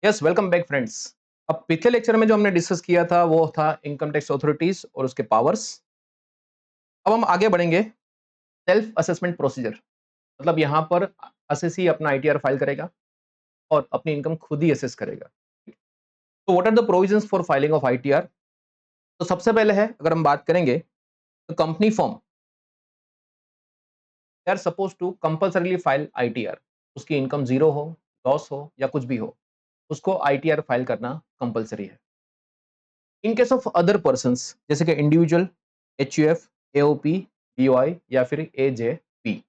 Yes, welcome back friends. अब पिछले lecture में जो हमने डिस्कस किया था वो था इनकम टैक्स अथॉरिटीज और उसके पावर्स। अब हम आगे बढ़ेंगे। सेल्फ असेसमेंट प्रोसीजर, मतलब यहाँ पर असेसी अपना आईटीआर फाइल करेगा और अपनी इनकम खुद ही असेस करेगा। तो what are the provisions for filing of ITR? तो सबसे पहले है, अगर हम बात करेंगे तो company form, they are suppose to compulsorily file ITR. उसकी इनकम जीरो हो, लॉस हो या कुछ भी हो, उसको आईटीआर फाइल करना कंपल्सरी है। In case of other person, जैसे कि इंडिविजुअल, एचयूएफ, एओपी, बीओआई या फिर एजेपी,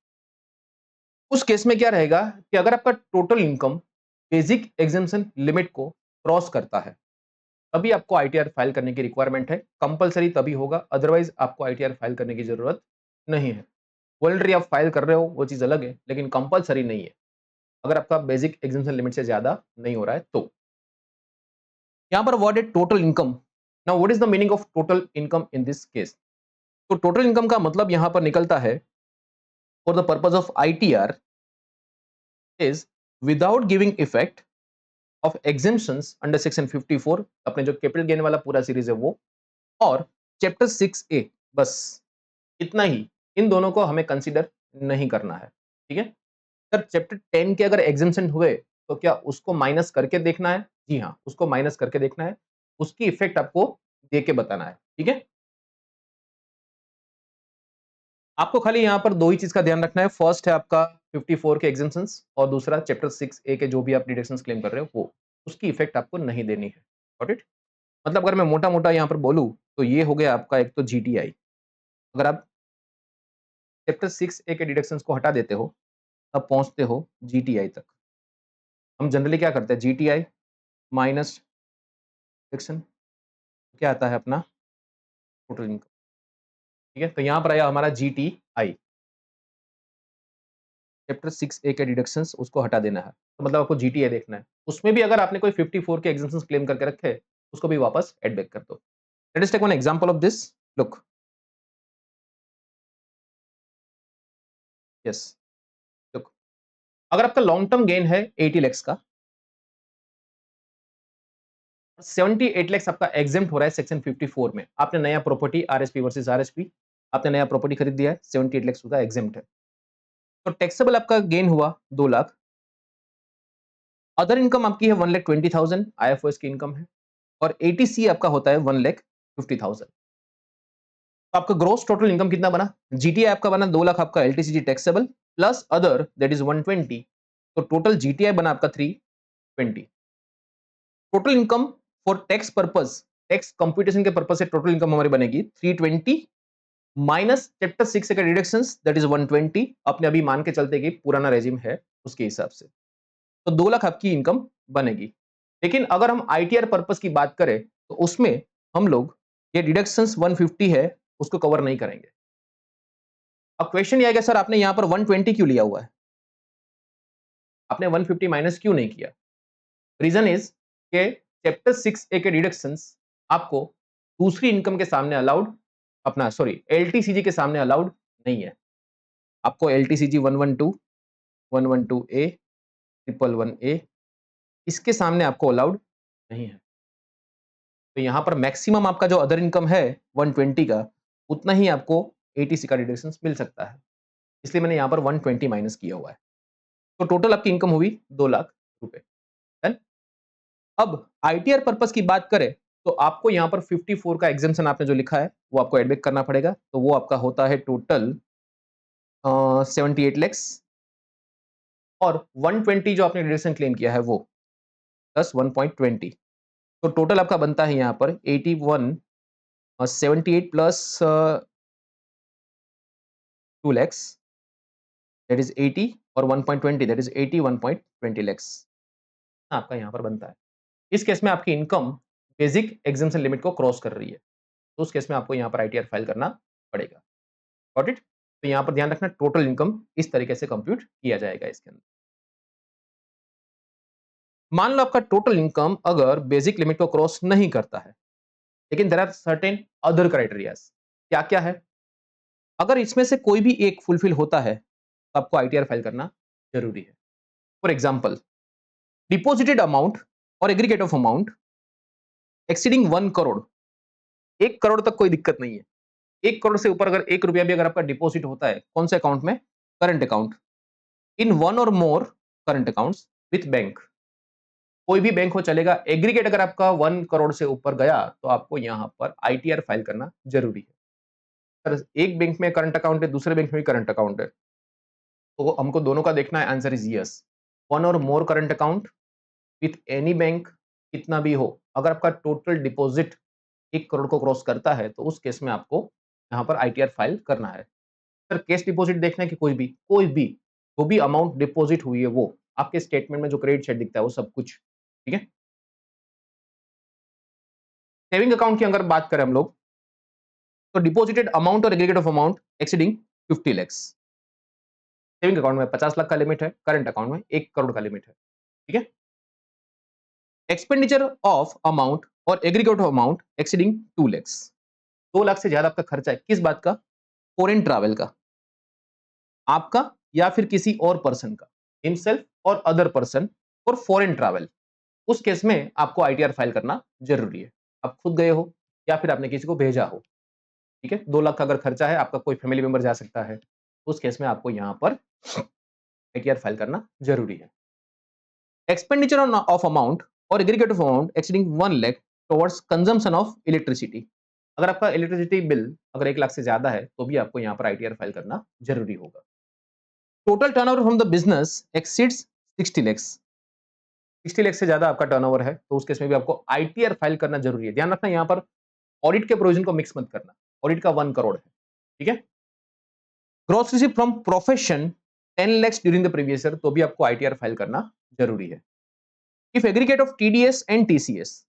उस केस में क्या रहेगा कि अगर आपका total income basic exemption limit को क्रॉस करता है तभी आपको आईटीआर फाइल करने की रिक्वायरमेंट है। कंपलसरी तभी होगा, अदरवाइज आपको आईटीआर फाइल करने की जरूरत नहीं है। वॉलंटरी आप फाइल कर रहे हो वो चीज अलग है, लेकिन कंपलसरी नहीं है अगर आपका बेसिक एग्जेम्पशन लिमिट से ज्यादा नहीं हो रहा है तो। यहाँ पर what is total income? Now what is the meaning of total income in this case? तो टोटल इनकम का मतलब यहां पर निकलता है, for the purpose of ITR is without giving effect of exemptions under section 54, अपने जो कैपिटल गेन वाला पूरा सीरीज है वो, और चैप्टर 6A, बस इतना ही। इन दोनों को हमें कंसीडर नहीं करना है, ठीक है। सर चैप्टर 10 के अगर एग्जेम्पशन हुए तो क्या उसको माइनस करके देखना है? जी हाँ, उसको माइनस करके देखना है, उसकी इफेक्ट आपको दे के बताना है, ठीक है। आपको खाली यहाँ पर दो ही चीज का ध्यान रखना है। फर्स्ट है आपका 54 के एग्जेम्पशंस और दूसरा चैप्टर 6A के जो भी आप डिडक्शंस क्लेम कर रहे हो वो, उसकी इफेक्ट आपको नहीं देनी है। Got it? मतलब अगर मैं मोटा-मोटा यहाँ पर बोलूँ तो ये हो गया आपका एक तो जीटीआई। अगर आप चैप्टर 6A के डिडक्शंस को हटा देते हो तब पहुँचते हो जीटीआई तक। हम जनरली क्या करते हैं, जीटीआई माइनस डिडक्शन क्या आता है अपना टोटल इनकम, ठीक है। तो यहाँ पर आया हमारा जीटीआई, चैप्टर 6A के डिडक्शंस उसको हटा देना है, तो मतलब आपको जीटीए देखना है। उसमें भी अगर आपने कोई 54 के एग्जेम्पशंस क्लेम करके रखे उसको भी वापस एड बैक कर दो। Let us take one example of this. Look, yes, look, अगर आपका लॉन्ग टर्म गेन है 80 लाख का, 78 लाख आपका एग्जेम्प्ट हो रहा है सेक्शन 54 में। आपने नया प्रॉपर्टी आरएसपी वर्सेस आरएसपी, आपने नया प्रॉपर्टी खरीद दिया है, 78 लाख का एग्जेम्प्ट है, तो टैक्सेबल आपका गेन हुआ 2 लाख। अदर इनकम आपकी है 1,20,000, आईएफओएस की इनकम है, और एटीसी आपका होता है 1,50,000। तो आपका ग्रोस टोटल इनकम कितना बना? जीटीआई आपका बना 2 लाख, आपका LTCG taxable plus other that is 120, तो टोटल जीटीआई बना आपका 320। Total income for tax purpose, tax computation के पर्पस से टोटल इनकम हमारी बनेगी 320 माइनस चैप्टर 6 का डिडक्शंस दैट इज 120। अपने अभी मान के चलते कि पुराना रेजिम है उसके हिसाब से, तो 2 लाख आपकी इनकम बनेगी। लेकिन अगर हम आईटीआर पर्पस की बात करें तो उसमें हम लोग ये डिडक्शंस 150 है उसको कवर नहीं करेंगे। अब क्वेश्चन ये आएगा, सर आपने यहां पर 120 क्यों लिया हुआ है, आपने 150 माइनस क्यों नहीं किया? रीजन इज के चैप्टर 6A के डिडक्शंस आपको दूसरी इनकम के सामने अलाउड, अपना सॉरी एलटीसीजी के सामने अलाउड नहीं है। आपको एलटीसीजी 112, 112A, 111A, इसके सामने आपको अलाउड नहीं है। तो यहाँ पर मैक्सिमम आपका जो अदर इनकम है 120 का, उतना ही आपको एटीसी का डिडक्शन मिल सकता है, इसलिए मैंने यहाँ पर 120 माइनस किया हुआ है। तो टोटल आपकी इनकम हुई 2 लाख रुपए। Done? अब आईटीआर पर्पस की बात करें तो आपको यहाँ पर 54 का एग्जामेशन आपने जो लिखा है वो आपको एडबैक करना पड़ेगा, तो वो आपका होता है टोटल 78 लैक्स, और 120 जो आपने डिडक्शन क्लेम किया है वो प्लस 1.20, तो टोटल आपका बनता है यहाँ पर 81, 78 प्लस 2 lakhs दैट इज 80, और 1.20 दैट इज 81.20 lakhs आपका यहाँ पर बनता है। इस केस में आपकी इनकम बेसिक एग्जेम्पशन लिमिट को क्रॉस कर रही है, तो उस केस में आपको यहाँ पर आईटीआर फाइल करना पड़ेगा। Got it? तो यहाँ पर ध्यान रखना, टोटल इनकम इस तरीके से कंप्यूट किया जाएगा इसके अंदर। मान लो आपका टोटल इनकम अगर बेसिक लिमिट को क्रॉस नहीं करता है, लेकिन there are certain other criterias. क्या क्या है? अगर इसमें से कोई भी एक फुलफिल होता है तो आपको आईटीआर फाइल करना जरूरी है। फॉर एग्जाम्पल, डिपॉजिटेड अमाउंट और aggregate of amount exceeding 1 crore, 1 crore तक कोई दिक्कत नहीं है। 1 करोड़ से ऊपर अगर 1 रुपया भी अगर आपका डिपॉजिट होता है, कौन से अकाउंट में? Current account. इन वन और मोर करंट अकाउंट्स विथ बैंक, कोई भी बैंक हो चलेगा। एग्रीगेट अगर आपका 1 करोड़ से ऊपर गया तो आपको यहां पर आईटीआर फाइल करना जरूरी है। अगर एक बैंक में करंट अकाउंट है, दूसरे बैंक में भी करंट अकाउंट है, तो हमको दोनों का देखना है। Answer is yes. 1 और मोर current account with any bank, कितना भी हो, अगर आपका टोटल डिपॉजिट 1 करोड़ को क्रॉस करता है तो उस केस में आपको यहाँ पर आईटीआर फाइल करना है। सर कैश डिपॉजिट देखना है कि कोई भी जो भी अमाउंट डिपॉजिट हुई है वो आपके स्टेटमेंट में जो क्रेडिट साइड दिखता है वो सब कुछ, ठीक है। सेविंग अकाउंट की अगर बात करें हम लोग, तो डिपॉजिटेड अमाउंट और aggregate of amount exceeding 50 lakhs. Saving account में 50 लाख का लिमिट है, करंट अकाउंट में 1 करोड़ का लिमिट है, ठीक है। एक्सपेंडिचर ऑफ अमाउंट और aggregate of amount exceeding 2 lakhs. 2 lakh से ज्यादा आपका खर्चा है, किस बात का? फॉरेन ट्रैवल का, आपका या फिर किसी और पर्सन का, हिमसेल्फ और other person for foreign travel. उस केस में आपको आईटीआर फाइल करना जरूरी है। आप खुद गए हो या फिर आपने किसी को भेजा हो, ठीक है। 2 लाख का अगर खर्चा है, आपका कोई फैमिली मेंबर जा सकता है, उस केस में आपको यहां पर आईटीआर फाइल करना जरूरी है। एक्सपेंडिचर ऑफ अमाउंट और aggregate of amount exceeding 1 lakh towards consumption of electricity. अगर आपका इलेक्ट्रिसिटी बिल अगर 1 लाख से ज्यादा है तो भी आपको यहां पर आईटीआर फाइल करना जरूरी होगा। Total turnover from the business exceeds 60 lakhs. 60 lakh से ज्यादा आपका टर्नओवर है तो उस केस में भी आपको आईटीआर फाइल करना जरूरी है। ध्यान रखना यहाँ पर ऑडिट के प्रोविजन को मिक्स मत करना। ऑडिट का 1 करोड़ है, ठीक है। Gross receive from profession 10 lakh during the previous year, तो भी आपको आईटीआर फाइल करना जरूरी है। If aggregate of TDS and TCS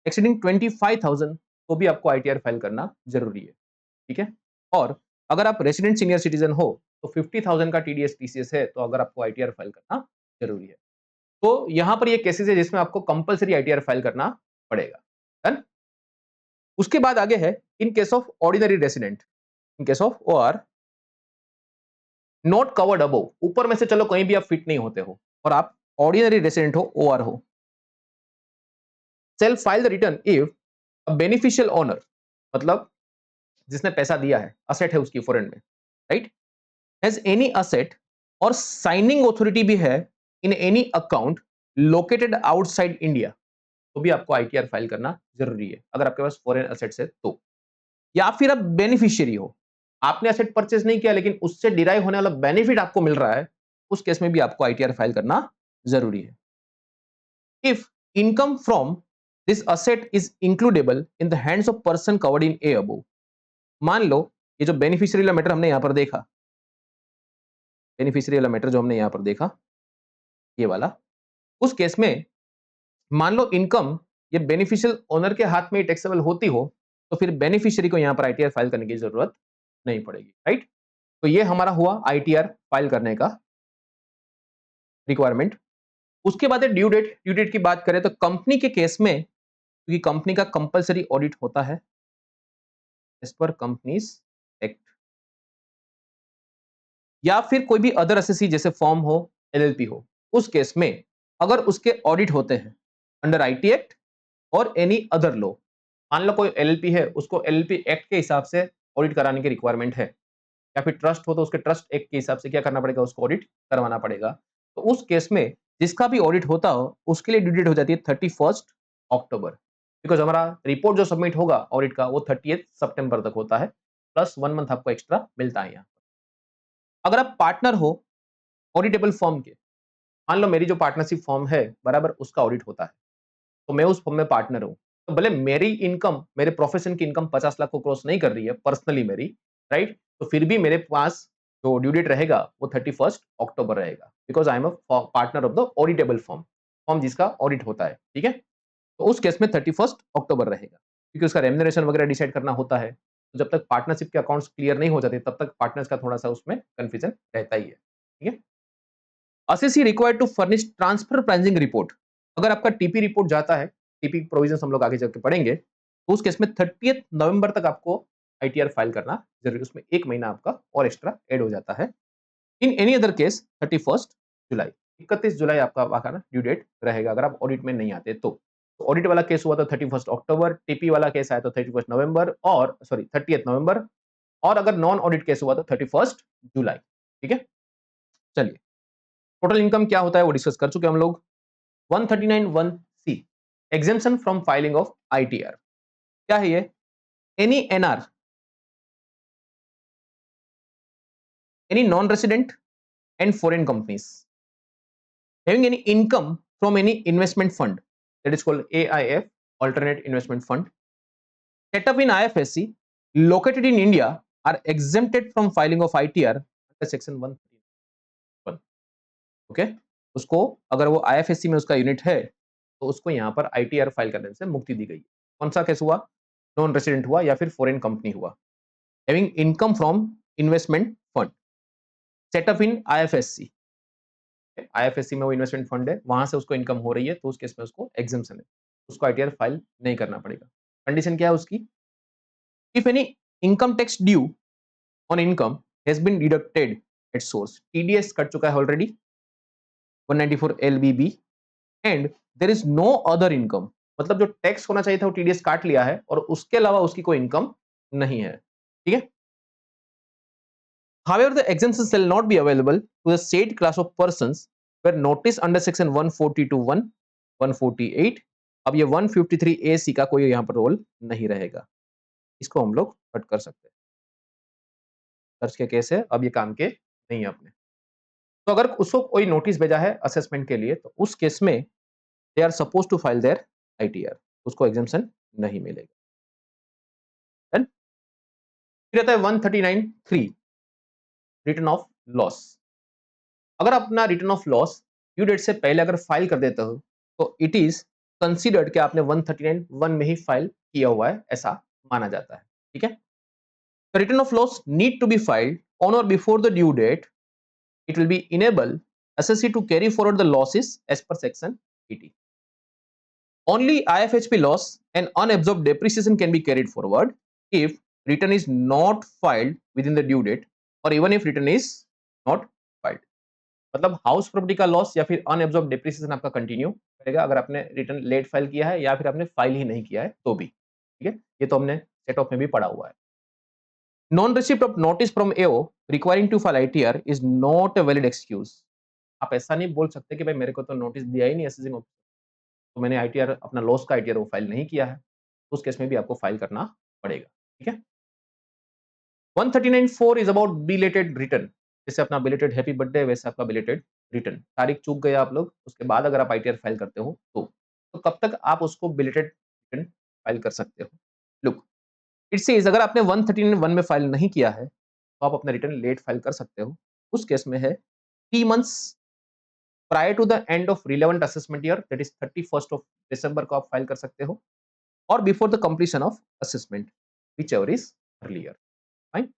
exceeding 25,000, तो भी आपको आईटीआर फाइल करना जरूरी है, ठीक है। और अगर आप रेसिडेंट सीनियर सिटीजन हो तो 50,000 का टीडीएस टीसीएस है तो अगर आपको आईटीआर फाइल करना जरूरी है। तो यहां पर ये केसेस है जिसमें आपको कंपलसरी आईटीआर फाइल करना पड़ेगा। डन। उसके बाद आगे है in case of ordinary resident, in case of OR not covered above, ऊपर में से चलो कहीं भी आप फिट नहीं होते हो और आप ऑर्डिनरी रेसिडेंट हो, ओआर हो, self file the return if a beneficial owner, मतलब जिसने पैसा दिया है, असेट है उसकी फॉरेन में, राइट, हैज एनी असेट और साइनिंग ऑथोरिटी भी है in any account located outside India, तो भी आपको आईटीआर फाइल करना जरूरी है अगर आपके पास फॉरेन असेट्स है तो। या फिर आप बेनिफिशियरी हो, आपने असेट परचेज नहीं किया लेकिन उससे डिराइव होने वाला बेनिफिट आपको मिल रहा है, उस केस में भी आपको आईटीआर फाइल करना जरूरी है। If income from this asset is includable in the hands of person covered in A above, मान लो ये जो बेनिफिशियरी वाला मैटर हमने यहां पर देखा, बेनिफिशियरी वाला मैटर जो हमने यहां पर देखा ये वाला, उस केस में मान लो इनकम ये बेनिफिशियल ओनर के हाथ में टैक्सेबल होती हो तो फिर बेनिफिशियरी को यहां पर आईटीआर फाइल करने की जरूरत नहीं पड़ेगी, राइट। तो ये हमारा हुआ आईटीआर फाइल करने का रिक्वायरमेंट। उसके बाद ड्यू डेट, ड्यू डेट की बात करें तो कंपनी के केस में, क्योंकि कंपनी का कंपलसरी ऑडिट होता है एज पर कंपनीज एक्ट, या फिर कोई भी अदर एसएससी जैसे फॉर्म हो, एलएलपी हो, उस केस में अगर उसके ऑडिट होते हैं अंडर आईटी एक्ट और एनी अदर लॉ, मान लो कोई एलएलपी है उसको एलएलपी एक्ट के हिसाब से ऑडिट कराने की रिक्वायरमेंट है, या फिर ट्रस्ट हो तो उसके ट्रस्ट एक्ट के हिसाब से क्या करना पड़ेगा, उसको ऑडिट करवाना पड़ेगा। तो उस केस में जिसका भी ऑडिट होता हो उसके लिए ड्यू डेट हो जाती है 31 अक्टूबर, बिकॉज हमारा रिपोर्ट जो सबमिट होगा ऑडिट का वो 30 सितंबर तक होता है, प्लस 1 मंथ आपको एक्स्ट्रा मिलता है यहाँ। अगर आप पार्टनर हो ऑडिटेबल फॉर्म के, मान लो मेरी जो पार्टनरशिप फॉर्म है बराबर उसका ऑडिट होता है तो मैं उस फॉर्म में पार्टनर हूं, तो भले मेरी इनकम, मेरे प्रोफेशन की इनकम 50 लाख को क्रॉस नहीं कर रही है पर्सनली मेरी, राइट, तो फिर भी मेरे पास जो ड्यू डेट रहेगा वो 31 अक्टूबर रहेगा, because I am a partner of the auditable form, form जिसका ऑडिट होता है, ठीक है। तो उस केस में 31 अक्टूबर रहेगा, क्योंकि उसका रेम्यूनरेशन वगैरह डिसाइड करना होता है। तो जब तक पार्टनरशिप के अकाउंट्स क्लियर नहीं हो जाते तब तक पार्टनर्स का थोड़ा सा उसमें कंफ्यूजन रहता ही है, ठीक है। Assessee required to furnish transfer pricing report, अगर आपका टीपी रिपोर्ट जाता है, टीपी प्रोविजन हम लोग आगे चल के पढ़ेंगे, तो उस केस में 30 नवंबर तक आपको आईटीआर फाइल करना जरूरी, उसमें 1 महीना आपका और एक्स्ट्रा ऐड हो जाता है। इन एनी अदर केस 31 जुलाई। 31 जुलाई आपका वहां ना ड्यू डेट रहेगा अगर आप ऑडिट में नहीं आते तो ऑडिट वाला केस हुआ तो 31 अक्टूबर, टीपी वाला केस आया तो 31 नवंबर और सॉरी 30 नवंबर, और अगर नॉन ऑडिट केस हुआ तो 31 जुलाई। ठीक है, चलिए टोटल इनकम क्या होता है वो डिस्कस कर चुके हम लोग। 139(1)(c) exemption from filing of ITR. क्या है ये? Any NR, any non resident and foreign companies having any income from any investment fund, that is called AIF, alternate investment fund, set up in IFSC located in India are exempted from filing of ITR under section 131। Okay, उसको अगर वो IFSC में उसका unit है तो उसको यहाँ पर ITR फाइल करने से मुक्ति दी गई। कौन सा केस हुआ? नॉन रेसिडेंट हुआ या फिर फॉरेन कंपनी हुआ। Having income from investment fund setup in IFSC, IFSC में वो इन्वेस्टमेंट फंड है, वहां से उसको इनकम हो रही है तो उस केस में उसको एग्जेम्पशन है, उसको आईटीआर फाइल नहीं करना पड़ेगा। कंडीशन क्या है उसकी? If any income tax due on income has been deducted at source, TDS cut चुका है already 194 LBB, and there is no other income, मतलब जो टैक्स होना चाहिए था वो टीडीएस काट लिया है और उसके अलावा उसकी कोई इनकम नहीं है। ठीक है, however the exemption shall not be available to the said class of persons where notice under section 140 to 148, अब ये 153 ए सी का कोई यहाँ पर रोल नहीं रहेगा, इसको हम लोग कट कर सकते हैं। सर्च के केस है, अब ये काम के नहीं है अपने। तो अगर उसको कोई नोटिस भेजा है असेसमेंट के लिए तो उस केस में they are suppose to file their ITR, उसको एग्जेम्पशन नहीं मिलेगा। Then, फिर आता है 139(3) रिटर्न ऑफ लॉस। अगर अपना return of loss due date से पहले अगर फाइल कर देते हो तो इट इज कंसीडर्ड कि आपने 139(1) में ही फाइल किया हुआ है, ऐसा माना जाता है। ठीक है, the return of loss need to be filed on और before the due date, it will be enable assessee to carry forward the losses as per section 80। only IFHP loss and unabsorbed depreciation can be carried forward if return is not filed within the due date or even if return is not filed। मतलब house property का loss या फिर unabsorbed depreciation आपका continue करेगा अगर आपने return late file किया है या फिर आपने फाइल ही नहीं किया है तो भी। ठीक है, ये तो हमने सेट ऑफ में भी पढ़ा हुआ है। Non receipt of notice from AO requiring to file ITR is not a valid excuse. आप ऐसा नहीं बोल सकते कि भाई मेरे को तो नोटिस दिया ही नहीं एसेसिंग ऑफिसर, तो मैंने आईटीआर अपना लॉस का आईटीआर वो फाइल नहीं किया है, उस केस में भी आपको फाइल करना पड़ेगा। ठीक है, 139(4) इज अबाउट बिलेटेड रिटर्न। जैसे अपना बिलेटेड हैप्पी बर्थडे वैसे आपका बिलेटेड रिटर्न, तारीख चूक गए आप लोग, उसके बाद अगर आप आईटीआर फाइल करते हो तो कब तक आप उसको बिलेटेड रिटर्न फाइल कर सकते हो? लुक, इट सेज अगर आपने 139(1) में फाइल नहीं किया है तो आप अपना रिटर्न लेट फाइल कर सकते हो। उस केस में है 3 months prior to the end of relevant assessment year, that is 31 of December को आप फाइल कर सकते हो, और before the completion of assessment whichever is earlier. Fine,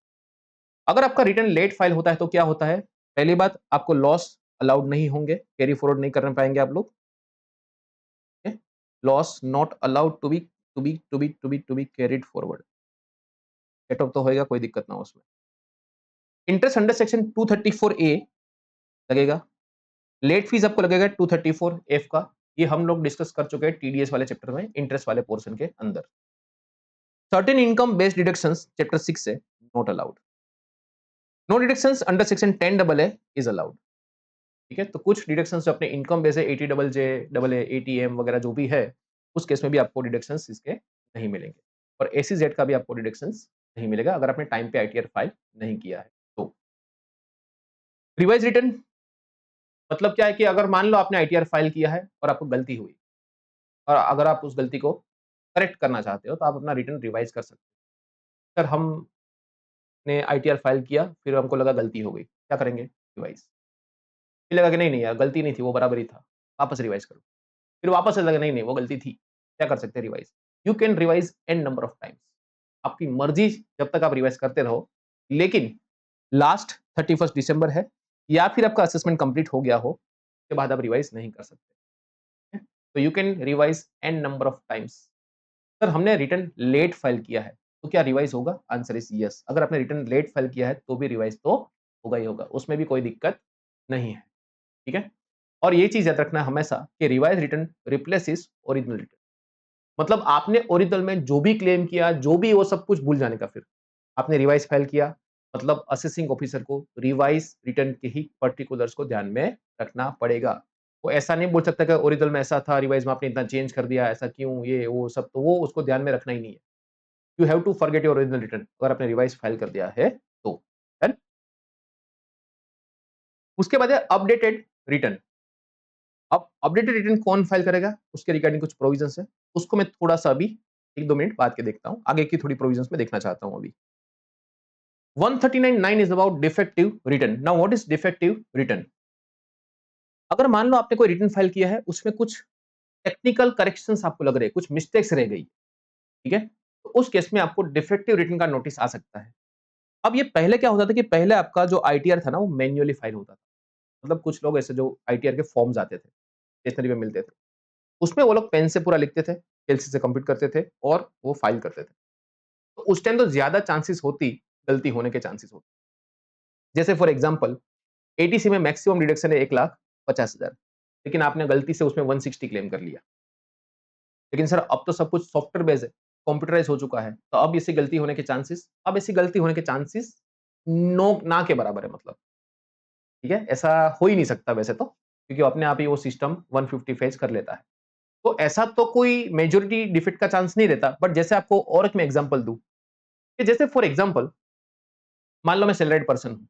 अगर आपका रिटर्न लेट फाइल होता है तो क्या होता है? पहली बात, आपको लॉस अलाउड नहीं होंगे, कैरी फॉरवर्ड नहीं कर पाएंगे आप लोग। Loss not allowed to be carried forward, set off तो होएगा, कोई दिक्कत ना हो उसमें। इंटरेस्ट अंडर सेक्शन 234A लगेगा, लेट फीस आपको लगेगा 234F का, ये हम लोग डिस्कस कर चुके हैं टीडीएस वाले चैप्टर में, इंटरेस्ट वाले पोर्शन के अंदर। Certain income based deductions chapter 6 से not allowed. No deductions under section 10AA is allowed. ठीक है, तो कुछ डिडक्शंस जो अपने इनकम बेस है 80JJ, डबल ए, एटीएम वगैरह जो भी है, उस केस में भी आपको डिडक्शंस इसके नहीं मिलेंगे, और एसीजेड का भी आपको डिडक्शंस नहीं मिलेगा अगर आपने टाइम पे आईटीआर फाइल नहीं किया है तो। रिवाइज रिटर्न मतलब क्या है कि अगर मान लो आपने आईटीआर फाइल किया है और आपको गलती हुई और अगर आप उस गलती को करेक्ट करना चाहते हो तो आप अपना रिटर्न रिवाइज कर सकते हो। सर हमने आईटीआर फाइल किया फिर हमको लगा गलती हो गई, क्या करेंगे? रिवाइज। फिर लगा कि नहीं नहीं यार गलती नहीं थी, वो बराबर ही था, वापस रिवाइज करो। फिर वापस से लगा नहीं नहीं वो गलती थी, क्या कर सकते हैं? Revise. You can revise n number of times, आपकी मर्जी जब तक आप रिवाइज करते रहो, लेकिन लास्ट 31 दिसंबर है या फिर आपका असेसमेंट कंप्लीट हो गया हो, उसके बाद आप रिवाइज नहीं कर सकते। तो you can revise n number of times. Sir हमने रिटर्न लेट फाइल किया है तो क्या रिवाइज होगा? Answer is yes. अगर आपने रिटर्न लेट फाइल किया है तो भी रिवाइज तो होगा ही होगा, उसमें भी कोई दिक्कत नहीं है। ठीक है, और ये चीज याद रखना हमेशा कि revise return replaces original return. मतलब आपने ओरिजिनल में जो भी क्लेम किया, जो भी वो सब कुछ भूल जाने का फिर। आपने रिवाइज फाइल किया, मतलब असेसिंग ऑफिसर को रिवाइज रिटर्न के ही पर्टिकुलर्स को ध्यान में रखना पड़ेगा। वो ऐसा नहीं बोल सकता कि ओरिजिनल में ऐसा था, रिवाइज में आपने इतना चेंज कर दिया, ऐसा क्यों, ये वो सब, तो वो उसको ध्यान में रखना ही नहीं है। You have to forget your original return अगर आपने रिवाइज फाइल कर दिया है तो। डन? उसके बाद है अपडेटेड रिटर्न। अब अपडेटेड रिटर्न कौन फाइल करेगा, उसके रिगार्डिंग कुछ प्रोविजंस है, उसको मैं थोड़ा-सा अभी 1-2 मिनट बाद के देखता हूँ। आगे की थोड़ी प्रोविजंस मैं देखना चाहता हूँ अभी। 139(9) is about defective return. Now what is defective return? अगर मान लो आपने कोई रिटर्न फाइल किया है, उसमें कुछ टेक्निकल करेक्शंस आपको लग रहे हैं, कुछ मिस्टेक्स रह गई, ठीक है? तो उस केस में आपको डिफेक्टिव रिटर्न का नोटिस आ सकता है। अब ये पहले क्या होता था कि पहले आपका जो आईटीआर था ना, वो मैन्युअली फाइल होता था। मतलब कुछ लोग ऐसे जो आईटीआर के फॉर्म्स आते थे, स्टेशनरी में मिलते थे। उसमें वो लोग पेन से पूरा लिखते थे, पेंसिल से कंप्लीट करते थे और वो फाइल करते थे। तो उस टाइम तो ज़्यादा चांसेस होती, गलती होने के चांसेस होते। जैसे फॉर एग्जांपल एटीसी में मैक्सिमम डिडक्शन है 1,50,000 लेकिन आपने गलती से उसमें 160 क्लेम कर लिया। लेकिन सर अब तो सब कुछ सॉफ्टवेयर बेस्ड है, कंप्यूटराइज़ हो चुका है, तो अब ऐसी गलती होने के चांसेस नो ना के बराबर है मतलब, ठीक है? ऐसा हो ही नहीं सकता वैसे तो, क्योंकि अपने आप ही वो सिस्टम 150 फेच कर लेता है। तो ऐसा तो कोई मेजॉरिटी डिफेक्ट का चांस नहीं रहता, बट जैसे आपको और एक मैं एग्जांपल दूँ, कि जैसे फॉर एग्जांपल मान लो मैं सैलरीड पर्सन हूँ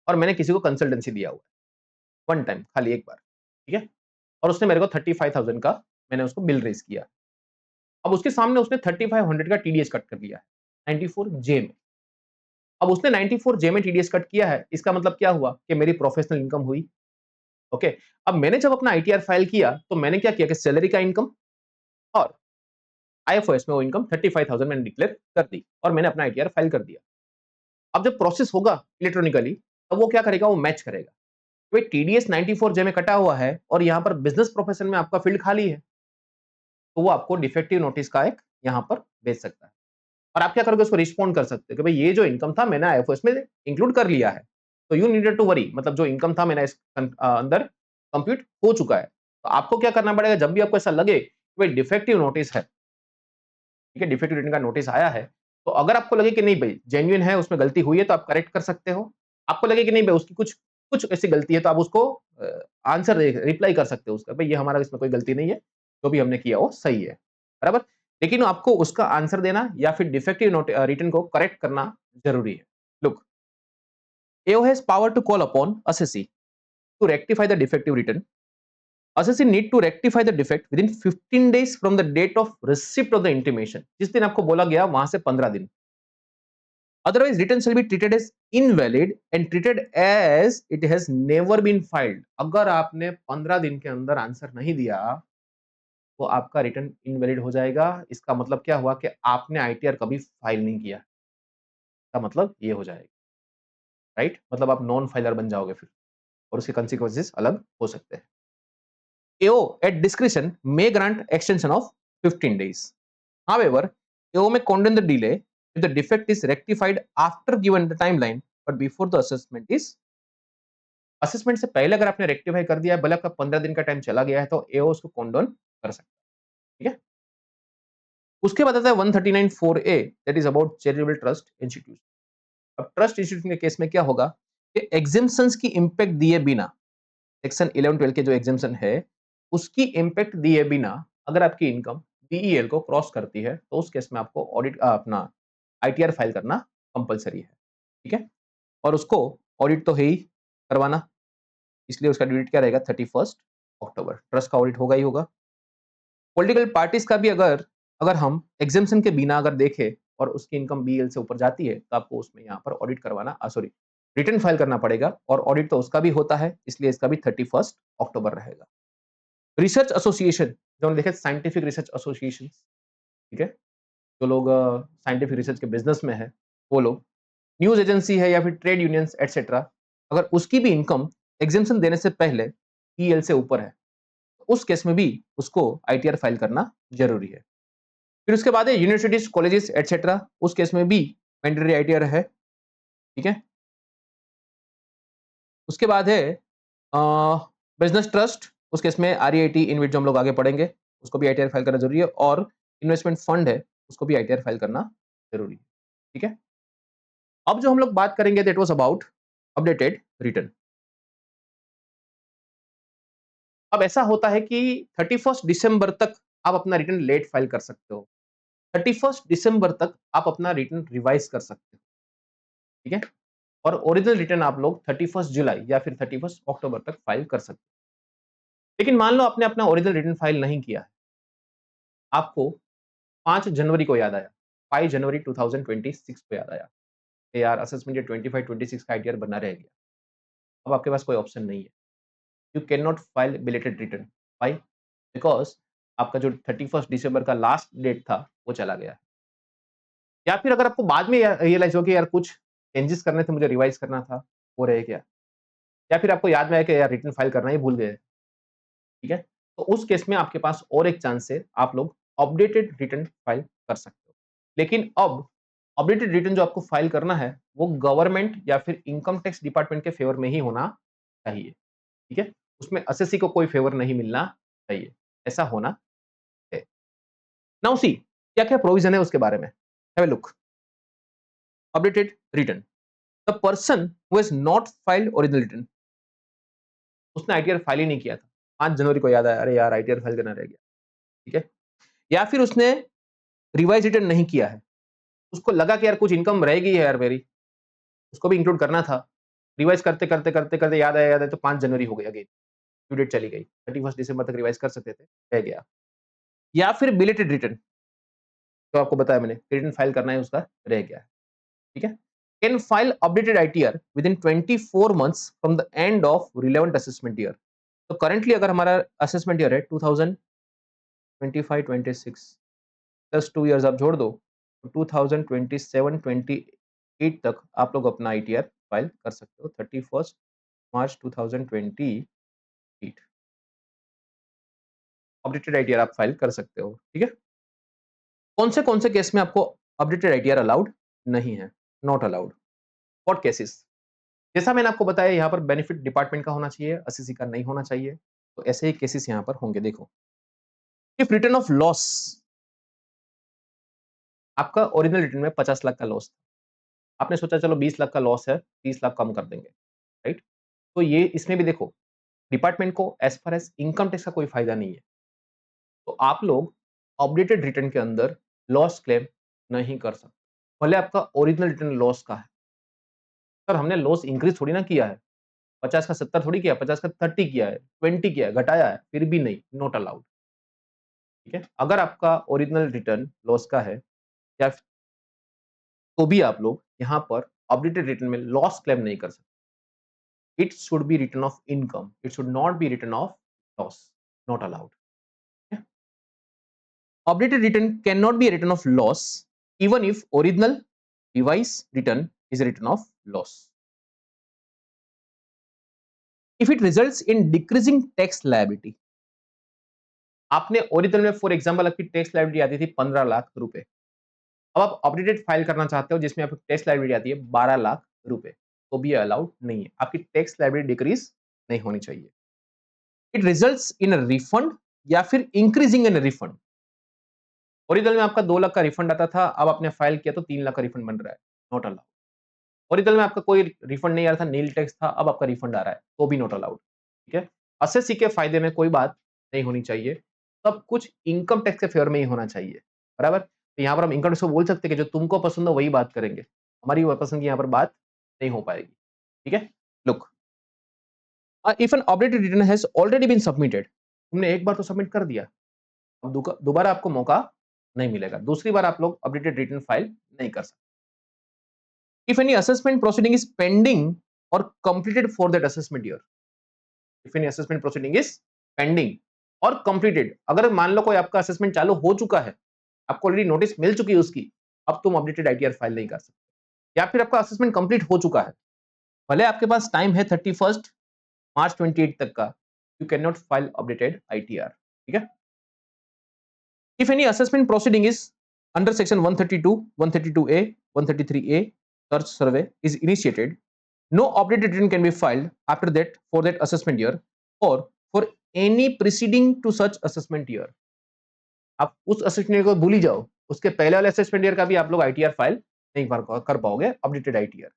और मैंने किसी को कंसल्टेंसी दिया हुआ है, वन टाइम खाली एक बार, ठीक है? और उसने मेरे को 35,000 का मैंने उसको बिल रेज़ किया। अब उसके सामने उसने 3500 का टीडीएस कट कर लिया है, 94 जे में। अब उसने 94 जे में टीडीएस कट किया है, इसका मतलब क्या हुआ कि मेरी प्रोफेशनल इनकम हुई, ओके? अब मैंने जब अपना आईटीआर फाइल किया, तो मैंने क्या किया कि सैलरी का इनकम और आईएफओएस में वो इनकम 35,000 मैंने डिक्लेयर कर दी और मैंने अपना आईटीआर फाइल कर दिया। अब जब प्रोसेस होगा इलेक्ट्रॉनिकली, तब वो क्या करेगा, वो मैच करेगा। भाई टीडीएस 94 जे में कटा हुआ है और यहाँ पर बिज़नेस प्रोफेशन में आपका फील्ड खाली है, तो वो आपको डिफेक्टिव नोटिस का एक यहाँ पर भेज सकता है। और आप क्या करोगे, उसको रिस्पॉन्ड कर सकते हो कि भाई ये जो इनकम था मैंने आईएफओएस में इंक्लूड कर लिया है। तो यू नीडेड टू वरी, मतलब जो इनकम था मैंने अंदर कंप्यूट हो चुका है। तो आपको क्या करना पड़ेगा, जब भी आपको ऐसा लगे कि भाई डिफेक्टिव नोटिस है, ठीक है, डिफेक्टिव रिटर्न का नोटिस आया है, तो अगर आपको लगे कि नहीं भाई जेन्युइन है, उसमें गलती हुई है तो आप करेक्ट कर सकते हो। आपको लगे कि नहीं भाई उसकी कुछ कुछ ऐसी गलती है तो आप उसको आंसर रिप्लाई कर सकते हो उसका, भाई ये हमारा इसमें कोई गलती नहीं है, जो भी हमने किया वो सही है। बराबर? लेकिन आपको उसका आंसर देना या फिर डिफेक्टिव रिटर्न को करेक्ट करना ज़रूरी है। Look, AO has power to call upon assessee to rectify the defective return. Assessee need to rectify the defect within 15 days from the date of receipt of the intimation. जिस दिन आपको बोला गया वहां से 15 दिन। Otherwise, return shall be treated as invalid and treated as it has never been filed. अगर आपने 15 दिन के अंदर आंसर नहीं दिया, तो आपका रिटर्न इनवैलिड हो जाएगा। इसका मतलब क्या हुआ कि आपने आईटीआर कभी फाइल नहीं किया। इसका मतलब ये हो जाएगा, राइट? मतलब आप नॉन फाइलर बन जाओगे फिर और उसके consequences अलग हो सकते हैं। AO at discretion may grant extension of 15 days. However, AO may condemn the delay if the defect is rectified after given the timeline, but before the assessment is assessment से पहले अगर आपने रेक्टिफाई कर दिया है, भले आपका 15 दिन का टाइम चला गया है, तो एओ उसको कंडोन कर सकता है, ठीक है? उसके बाद आता है 139(4)(a) that is about charitable trust institution. अब ट्रस्ट इंस्टीट्यूशन के केस में क्या होगा कि एग्जेम्पशंस की इंपैक्ट दिए बिना, सेक्शन 11-12 के जो एग्जेम्पशन है, उसकी इंपैक्ट दिए बिना अगर आपकी इनकम बीईएल को क्रॉस करती है, तो उस केस में आपको ऑडिट अपना आईटीआर फाइल करना कंपल्सरी है, ठीक है? और उसको ऑडिट तो है ही करवाना, इसलिए उसका ड्यू डेट क्या रहेगा 31 अक्टूबर। ट्रस्ट का ऑडिट होगा ही होगा। पॉलिटिकल पार्टीज का भी अगर अगर हम एग्जेम्पशन के बिना अगर देखें और उसकी इनकम बीएल से ऊपर जाती है, तो आपको उसमें यहाँ पर ऑडिट करवाना सॉरी रिटर्न फाइल करना पड़ेगा और ऑडिट तो उसका भी होता है, इसलिए इसका भी 31 अक्टूबर रहेगा। रिसर्च एसोसिएशन, जो हमने देखा साइंटिफिक रिसर्च एसोसिएशन, ठीक है, जो लोग साइंटिफिक रिसर्च के बिजनेस में है, वो लोग, न्यूज एजेंसी है या फिर ट्रेड यूनियंस एटसेट्रा, अगर उसकी भी इनकम एग्जेम्पशन देने से पहले पीएल से ऊपर है, उस केस में भी उसको आईटीआर फाइल करना जरूरी है। फिर उसके बाद है यूनिवर्सिटीज, कॉलेजेस एटसेट्रा, उस केस में भी मैंडेटरी आईटीआर है, ठीक है। उसके बाद है बिजनेस ट्रस्ट, उस केस में आरईआईटी इनविट जो हम लोग आगे पढ़ेंगे, उसको भी आईटीआर फाइल करना जरूरी है, और इन्वेस्टमेंट फंड है उसको भी आईटीआर फाइल करना जरूरी है। ठीक है, अब जो हम लोग बात करेंगे that was about updated return. अब ऐसा होता है कि 31 दिसंबर तक आप अपना रिटर्न लेट फाइल कर सकते हो, 31 दिसंबर तक आप अपना रिटर्न रिवाइज कर सकते हो। ठीक है, और ओरिजिनल रिटर्न आप लोग 31 जुलाई या फिर 31 अक्टूबर तक फाइल कर सकते हो। लेकिन मान लो आपने अपना ओरिजिनल रिटर्न फाइल नहीं किया है, आपको 5 जनवरी को याद आया, 5 जनवरी 2026 को याद आया कि यार असेसमेंट ईयर 25-26 का आईटीआर बना रह गया। अब आपके पास कोई ऑप्शन नहीं है, you can not file belated return. Why? Because आपका जो 31 दिसंबर का लास्ट डेट था वो चला गया। या फिर अगर आपको बाद में रियलाइज़ हो कि यार कुछ चेंजेस करने थे, मुझे रिवाइज़ करना था, वो रह गया। या फिर आपको याद में आया कि यार रिटर्न फाइल करना ही भूल गए। ठीक है? तो उस केस में आपके पास और एक चांस है, आप लोग अपडेटेड रिटर्न फाइल कर सकते हो। लेकिन अब अपडेटेड रिटर्न जो आपको फाइल करना है, वो गवर्नमेंट या फिर इनकम टैक्स डिपार्टमेंट के फेवर में ही होना चाहिए। ठीक है? उसमें एसएससी को कोई फेवर नहीं मिलना चाहिए। ऐसा होना है। नाउ सी क्या-क्या प्रोविजन है उसके बारे में। Have a look. Updated return. The person who has not filed original return, उसने आईटीआर फाइल ही नहीं किया था। 5 जनवरी को याद आया, अरे यार आईटीआर फाइल करना रह गया। ठीक है? या फिर उसने रिवाइज़ रिटर्न नहीं किया है। उसको लगा कि यार कुछ इनकम रह गई है यार मेरी, उसको भी इंक्लूड करना था। रिवाइज़ करते याद आया तो 5 जनवरी हो गई अगेन, ड्यू डेट चली गई। 31 दिसंबर तक रिवाइज़ कर सकते थे, रह गया। या फिर बिलेटेड रिटर्न, तो आपको बताया मैंने, रिटर्न फाइल करना है उसका, रह गया है। ठीक है? Can file updated ITR within 24 months from the end of relevant assessment year. तो करंटली अगर हमारा असेसमेंट ईयर है 2025-26 प्लस 2 इयर्स आप जोड़ दो, तो 2027-28 तक आप लोग अपना आईटीआर फाइल कर सकते हो, 31 मार्च 2028 अपडेटेड आईटीआर आप फाइल कर सकते हो। ठीक है? कौन से केस में आपको अपडेटेड आईटीआर अलाउड नहीं है, नॉट अलाउड? What cases? जैसा मैंने आपको बताया, यहाँ पर बेनिफिट डिपार्टमेंट का होना चाहिए, एसएससी का नहीं होना चाहिए। तो ऐसे ही केसेस यहाँ पर होंगे। देखो, इफ रिटर्न ऑफ लॉस, आपका ओरिजिनल रिटर्न में 50 लाख का लॉस, आपने सोचा चलो 20 लाख का लॉस है, 30 लाख कम कर देंगे, राइट? तो ये इसमें भी देखो, डिपार्टमेंट को as far as income tax का कोई फायदा नहीं है। तो आप लोग अपडेटेड रिटर्न के अंदर लॉस क्लेम नहीं कर सकते, भले आपका ओरिजिनल रिटर्न लॉस का है। सर हमने लॉस इंक्रीज थोड़ी ना किया है, 50 का 70 थोड़ी किया, 50 का 30 किया है, 20 किया है, घटाया है, फिर भी नहीं, नॉट अलाउड। ठीक है? अगर आपका ओरिजिनल रिटर्न लॉस का है, या तो भी आप लोग यहाँ पर अपडेटेड रिटर्न में लॉस क्लेम नहीं कर सकते। It should be return of income, it should not be return of loss, not allowed. Updated return cannot be a return of loss even if original revised return is a return of loss. If it results in decreasing tax liability, आपने original में for example आपकी tax liability आती थी 15 लाख रुपए, अब आप updated file करना चाहते हो जिसमें आपकी टैक्स लायबिलिटी आती है 12 लाख रुपए, तो भी अलाउड नहीं है। आपकी टैक्स लायबिलिटी डिक्रीज नहीं होनी चाहिए। It results in a refund या फिर इंक्रीजिंग इन रिफंड। ओरिजिनल में आपका 2 लाख का रिफंड आता था, अब आपने फाइल किया तो 3 लाख का रिफंड बन रहा है, नॉट अलाउड। ओरिजिनल में आपका कोई रिफंड नहीं आ रहा था, नील टैक्स था, अब आपका रिफंड आ रहा है, तो भी नॉट अलाउड। ठीक है? एसएससी के फायदे में कोई बात नहीं होनी चाहिए, सब कुछ इनकम टैक्स के फेवर में ही होना चाहिए, बराबर? तो यहाँ पर हम इनकम टैक्स को बोल सकते हैं कि जो तुमको पसंद हो वही बात करेंगे, हमारी वो पसंद की यहाँ पर बात नहीं हो पाएगी। ठीक है? Look, if an updated return has already been submitted, तुमने एक बार तो सबमिट कर दिया, अब दोबारा आपको मौका नहीं मिलेगा, दूसरी बार आप लोग अपडेटेड रिटर्न फाइल नहीं कर सकते। If any assessment proceeding is pending or completed for that assessment year, if any assessment proceeding is pending और completed, अगर मान लो कोई आपका असेसमेंट चालू हो चुका है, आपको ऑलरेडी नोटिस मिल चुकी है उसकी, अब तुम अपडेटेड आईटीआर फाइल नहीं कर सकते। या फिर आपका असेसमेंट कंप्लीट हो चुका है, भले आपके पास टाइम है 31 मार्च 28 तक का, you can not file updated ITR. ठीक है? If any assessment proceeding is under section 132, 132A, 133A search survey is initiated, no updated return can be filed after that for that assessment year और for any preceding to such assessment year. आप उस assessment year को भूल ही जाओ, उसके पहले वाले assessment year का भी आप लोग आईटीआर फाइल नहीं कर पाओगे, updated ITR.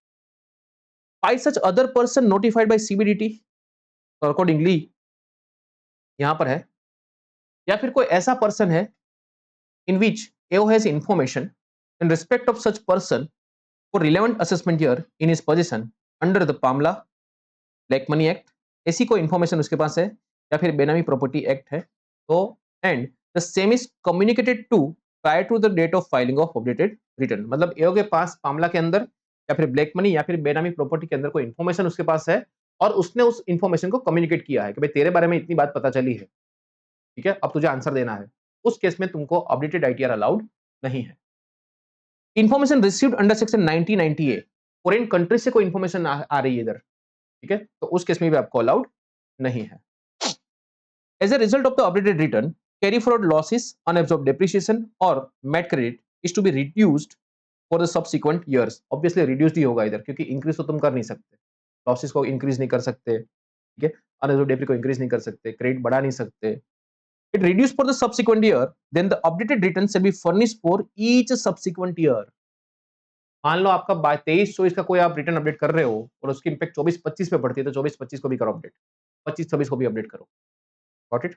Bye such other person notified by CBDT, तो अकॉर्डिंगली यहां पर है, या फिर कोई ऐसा पर्सन है in which AO has information in respect of such person for relevant assessment year in his possession under the पामला ब्लैक मनी एक्ट, ऐसी कोई इंफॉर्मेशन उसके पास है या फिर बेनामी प्रॉपर्टी एक्ट है, तो and the same is communicated to prior to the date of filing of updated return. मतलब एओ के पास पामला के अंदर या फिर ब्लैक मनी या फिर बेनामी प्रॉपर्टी के अंदर कोई इंफॉर्मेशन उसके पास है और उसने उस इंफॉर्मेशन को कम्युनिकेट किया है कि भाई तेरे बारे में इतनी बात पता चली है, ठीक है, अब तुझे आंसर देना है, उस केस में तुमको अपडेटेड आईटीआर अलाउड नहीं है। इंफॉर्मेशन रिसीव्ड अंडर सेक्शन 1990 ए, फॉरेन कंट्री से कोई इंफॉर्मेशन आ रही है इधर, ठीक है, तो उस केस में भी आपको अलाउड नहीं है। As a result of the updated return, carry forward losses, unabsorbed depreciation और MAT credit is to be reduced for the subsequent years. Obviously reduced ही होगा इधर, क्योंकि इंक्रीज तो तुम कर नहीं सकते, लॉसेस को इंक्रीज नहीं कर सकते, ठीक है, अनएब्सॉर्ब्ड डेप्री को इंक्रीज नहीं कर सकते, क्रेडिट बढ़ा नहीं सकते। It reduced for the subsequent year, then the updated return shall be furnished for each subsequent year. मान लो आपका 23-24 का कोई आप रिटर्न अपडेट कर रहे हो और उसकी इंपैक्ट 24-25 पे पड़ती है, तो 24-25 को भी करो अपडेट, 25-26 को भी अपडेट करो। Got it?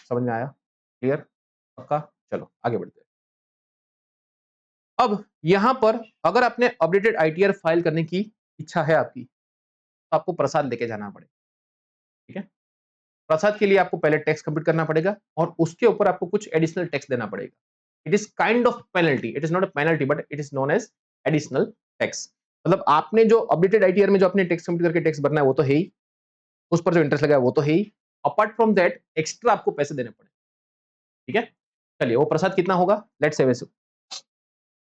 समझ में आया? क्लियर? पक्का? चलो आगे बढ़ते हैं। अब यहां पर अगर आपने अपडेटेड आईटीआर फाइल करने की इच्छा है आपकी, तो आपको प्रसाद लेके जाना पड़ेगा, ठीक है। प्रसाद के लिए आपको पहले टैक्स कंप्लीट करना पड़ेगा और उसके ऊपर आपको कुछ एडिशनल टैक्स देना पड़ेगा। It is kind of penalty, it is not a penalty but it is known as additional tax. मतलब आपने जो अपडेटेड आईटीआर में जो अपने टैक्स कंप्लीट करके टैक्स भरना है वो तो है ही, उस पर जो इंटरेस्ट लगा है वो तो है ही, अपार्ट फ्रॉम दैट एक्स्ट्रा आपको पैसे देने पड़े, ठीक है। चलिए वो प्रसाद कितना होगा, let's say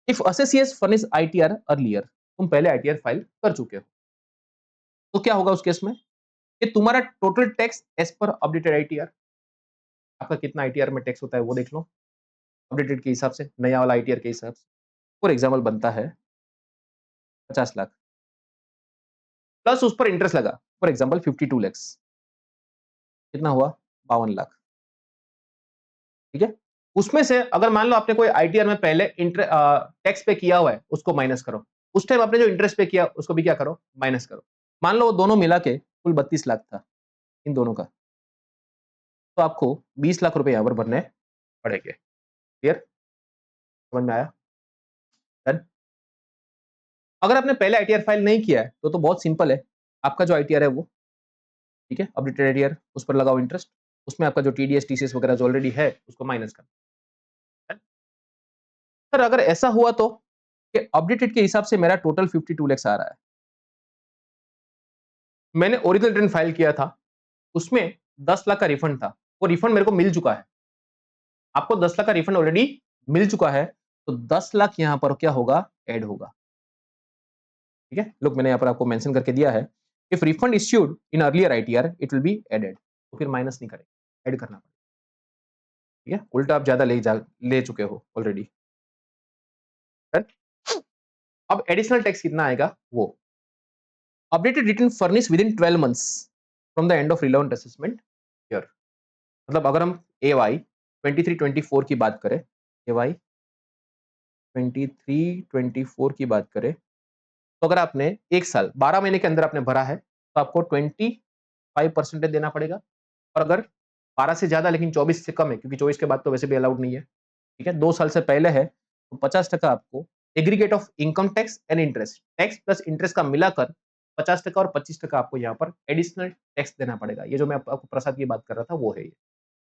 if assessee's furnish ITR earlier, तुम पहले आईटीआर फाइल कर चुके हो, तो क्या होगा उस केस में कि तुम्हारा total tax as per updated ITR, आपका कितना आईटीआर में टैक्स होता है वो देख लो अपडेटेड के हिसाब से, नया वाला आईटीआर के हिसाब से। फॉर एग्जाम्पल बनता है 50 लाख प्लस उस पर इंटरेस्ट लगा, फॉर एग्जाम्पल 52 lakhs, कितना हुआ 52 लाख, ठीक है। उसमें से अगर मान लो आपने कोई आईटीआर में पहले टैक्स पे किया हुआ है उसको माइनस करो, उस टाइम आपने जो इंटरेस्ट पे किया उसको भी क्या करो, माइनस करो। मान लो वो दोनों मिला के कुल 32 लाख था इन दोनों का, तो आपको 20 लाख रुपए यहां पर भरने पड़ेंगे। क्लियर? समझ में आया? डन? अगर आपने पहले आईटीआर फाइल नहीं किया है तो बहुत सिंपल है, आपका जो आईटीआर है वो, ठीक है, अपडेटेड आईटीआर, उस पर लगाओ इंटरेस्ट, उसमें आपका जो टीडीएस टीसीएस वगैरह जो ऑलरेडी है उसको माइनस कर। सर अगर ऐसा हुआ तो कि अपडेटेड के हिसाब से मेरा टोटल 52 lakhs आ रहा है, मैंने ओरिजिनल रिटर्न फाइल किया था, उसमें 10 लाख का रिफंड था, वो रिफंड मेरे को मिल चुका है, आपको 10 लाख का रिफंड ऑलरेडी मिल चुका है, तो 10 लाख यहां पर क्या होगा, ऐड होगा, ठीक है। लोग मैंने यहाँ पर आपको मेंशन करके दिया है, if refund issued in earlier ITR it will be added, तो फिर माइनस नहीं करेंगे, ऐड करना पड़ेगा, ठीक है, उल्टा आप ज्यादा ले चुके हो ऑलरेडी। अब एडिशनल टैक्स कितना आएगा वो, updated return furnish with in 12 months from the end of relevant assessment year. मतलब अगर हम एवाई 23-24 की बात करें, एवाई 23-24 की बात करें, तो अगर आपने एक साल 12 महीने के अंदर आपने भरा है तो आपको 25% देना पड़ेगा, और अगर 12 से ज्यादा लेकिन 24 से कम है, क्योंकि 24 के बाद तो वैसे भी अलाउड नहीं है, ठीक है, 2 साल से पहले है तो 50% आपको aggregate of income tax and interest, tax plus interest का मिलाकर 50% और 25% आपको यहाँ पर एडिशनल टैक्स देना पड़ेगा। ये जो मैं आपको प्रसाद की बात कर रहा था वो है ये।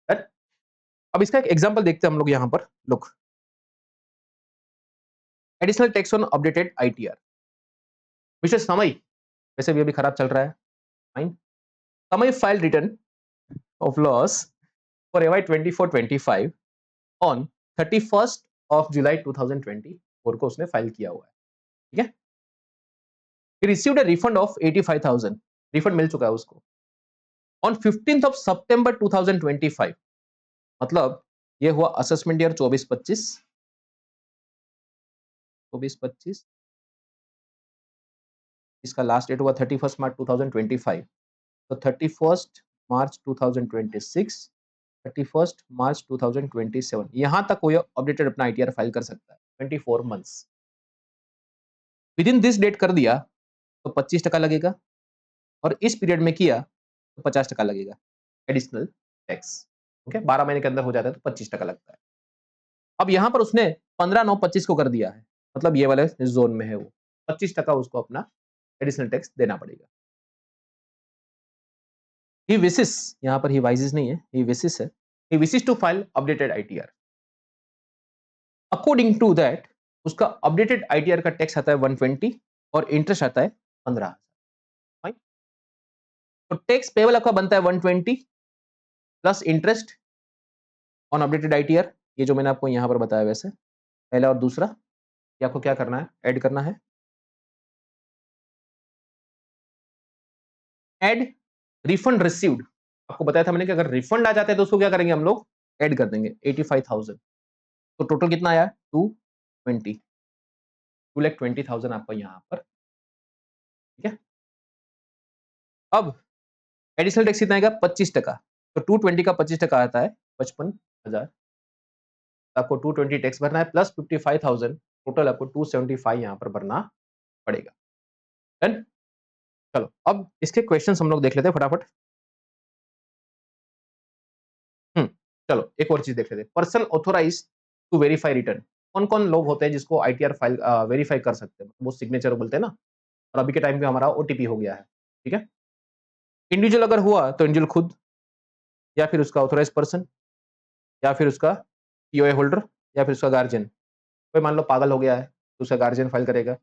Right? अब इसका एक एग्जांपल देखते हैं हम लोग यहाँ पर, look, additional tax on updated ITR. Mister समय, वैसे भी अभी खराब चल रहा है, फाइन, समय file return of loss for AY 24-25 on 31st of July 2024 को उसने फाइल किया हुआ है, ठीक है। He received a refund of 85,000, refund मिल चुका है उसको ऑन 15th ऑफ सितंबर 2025, मतलब ये हुआ असेसमेंट ईयर 24-25, 24-25, इसका लास्ट डेट हुआ 31st मार्च 2025, तो 31st मार्च 2026, 31 मार्च 2027, यहां तक कोई अपडेटेड अपना आईटीआर फाइल कर सकता है 24 months. Within this date कर दिया तो 25% लगेगा, और इस पीरियड में किया तो 50% लगेगा एडिशनल टैक्स। ओके, 12 महीने के अंदर हो जाता है तो 25% लगता है। अब यहां पर उसने 15/9/25 को कर दिया है, मतलब ये वाले जोन में है वो, 25% उसको अपना एडिशनल टैक्स देना पड़ेगा। ही विशेस, यहां पर ही वाइजेस नहीं है, ही विशेस है, he wishes to file updated ITR. According to that उसका अपडेटेड आईटीआर का टैक्स आता है 120 और इंटरेस्ट आता है 15,000। फाइन। तो टैक्स पेबल आपका बनता है 120 plus interest on updated ITR, ये जो मैंने आपको यहां पर बताया वैसे पहला, और दूसरा ये आपको क्या करना है, ऐड करना है, ऐड रिफंड रिसीव्ड। आपको बताया था मैंने कि अगर रिफंड आ जाते हैं तो उसको क्या करेंगे हम लोग, ऐड कर देंगे 85,000। तो टोटल कितना आया, 220,000 आपका यहां पर। ठीक है, अब एडिशनल टैक्स कितना आएगा, 25%। तो 220 का 25% आता है 55,000। आपको 220 टैक्स भरना है प्लस 55,000, टोटल आपको 275 यहां पर भरना पड़ेगा। डन। चलो अब इसके क्वेश्चंस हम लोग देख लेते हैं फटाफट। हम्म, चलो एक और चीज देख लेते हैं, person authorise to verify return. कौन कौन लोग होते हैं जिसको आईटीआर फाइल वेरीफाई कर सकते हैं, वो सिग्नेचर बोलते हैं ना, और अभी के टाइम पे हमारा ओटीपी हो गया है। ठीक है, इंडिविजुअल अगर हुआ तो इंडिविजुअल खुद, या फिर उसका ऑथोराइज पर्सन, या फिर उसका पीओए होल्डर, या फिर उसका गार्जियन। कोई मान लो पागल हो गया है तो उसका गार्जियन फाइल करेगा,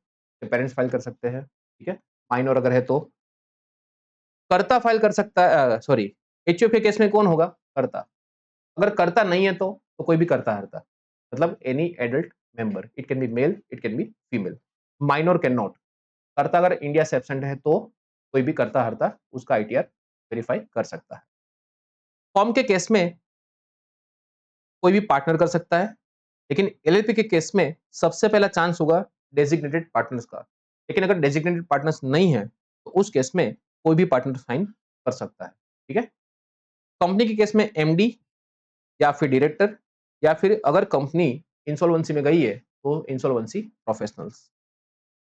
पेरेंट्स फाइल कर सकते हैं। ठीक है, माइनर अगर है तो कर्ता फाइल कर सकता है, सॉरी, एचयूएफ केस में कौन होगा, कर्ता। अगर कर्ता नहीं है तो कोई भी कर्ता हरता, मतलब any adult member, it can be male, it can be female. Minor can not, karta अगर इंडिया से एब्सेंट है तो कोई भी कर्ता हरता उसका आईटीआर वेरीफाई कर सकता है। फॉर्म के केस में कोई भी पार्टनर कर सकता है, लेकिन एलएलपी के केस में सबसे पहला चांस होगा डेजिग्नेटेड पार्टनर्स का। लेकिन अगर डेजिग्नेटेड पार्टनर्स नहीं है तो उस केस में कोई भी पार्टनर साइन कर सकता है। ठीक है, कंपनी के केस में एमडी या फिर डायरेक्टर, या फिर अगर कंपनी इंसॉल्वेंसी में गई है तो इंसॉल्वेंसी प्रोफेशनल्स।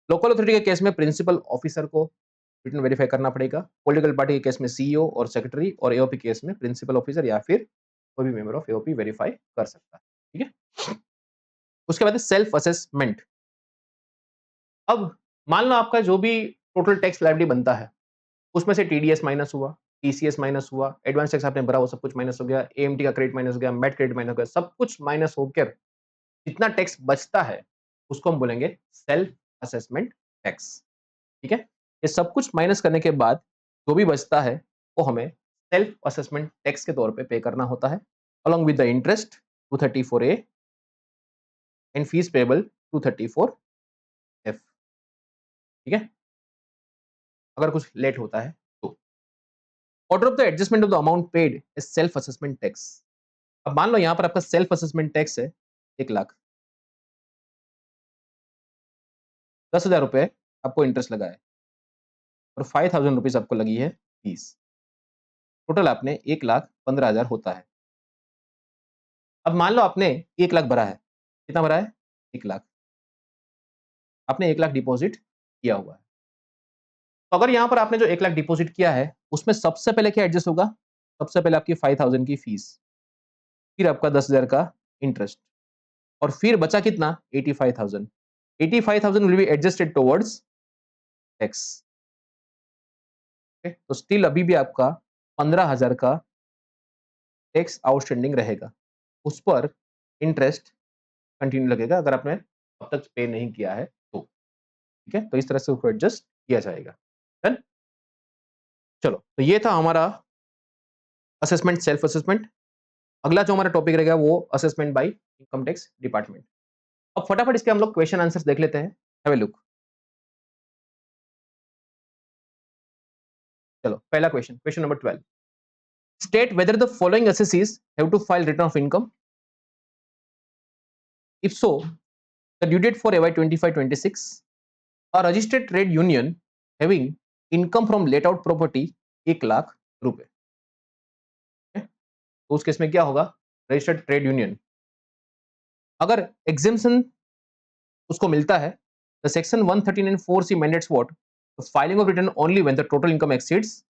लोकल अथॉरिटी के केस में प्रिंसिपल ऑफिसर को रिटर्न वेरीफाई करना पड़ेगा। पॉलिटिकल पार्टी के केस में सीईओ और सेक्रेटरी, और एओपी केस में प्रिंसिपल ऑफिसर या फिर कोई भी मेंबर ऑफ एओपी वेरीफाई कर सकता है। ठीक है, उसके बाद सेल्फ असेसमेंट। अब मान लो आपका जो भी टोटल टैक्स लायबिलिटी बनता है उसमें से टीडीएस माइनस हुआ, टीसीएस माइनस हुआ, एडवांस टैक्स आपने भरा वो सब कुछ माइनस हो गया, एएमटी का क्रेडिट माइनस हो गया, मैट क्रेडिट माइनस हो गया, सब कुछ माइनस होकर जितना टैक्स बचता है उसको हम बोलेंगे सेल्फ असेसमेंट टैक्स। ठीक है, ये सब कुछ माइनस करने के बाद जो भी बचता है वो हमें सेल्फ असेसमेंट टैक्स के तौर पे करना होता है, along with the interest 234A and fees payable 234F। ठीक है, अगर कुछ लेट होता है तो order of the adjustment of the amount paid is self assessment tax. अब मान लो यहां पर आपका सेल्फ असेसमेंट टैक्स है 1,00,000, 10,000 रुपए आपको इंटरेस्ट लगा है और 5,000 रुपीज आपको लगी है फीस। टोटल आपने 1,15,000 होता है। अब मान लो आपने 1,00,000 भरा है, कितना भरा है, 1,00,000, आपने 1,00,000 डिपॉजिट किया हुआ है। तो अगर यहाँ पर आपने जो 1,00,000 डिपॉजिट किया है उसमें सबसे पहले क्या एडजस्ट होगा, सबसे पहले आपकी 5,000 की फीस, फिर आपका 10,000 का इंटरेस्ट, और फिर बचा कितना, 85,000। 85,000 will be adjusted towards tax. तो स्टिल अभी भी आपका 15,000 का टैक्स आउटस्टैंडिंग रहेगा, उस पर इंटरेस्ट कंटिन्यू लगेगा अगर आपने अब तक पे नहीं किया है तो। ठीक है, तो इस तरह से उसको एडजस्ट किया जाएगा। डन। चलो, तो ये था हमारा असेसमेंट, सेल्फ असेसमेंट। अगला जो हमारा टॉपिक रहेगा वो assessment by income tax department. अब फटाफट इसके हम लोग क्वेश्चन आंसर्स देख लेते हैं। Have a look. चलो पहला question, question number 12, state whether the following assessees have to file return of income, if so the due date for AY 25-26, a registered trade union having income from let out property 1,00,000 रुपए। तो उस case में क्या होगा, registered trade union अगर exemption उसको मिलता है, the section 139(4)(c) mandates what? The filing of return only when the total income exceeds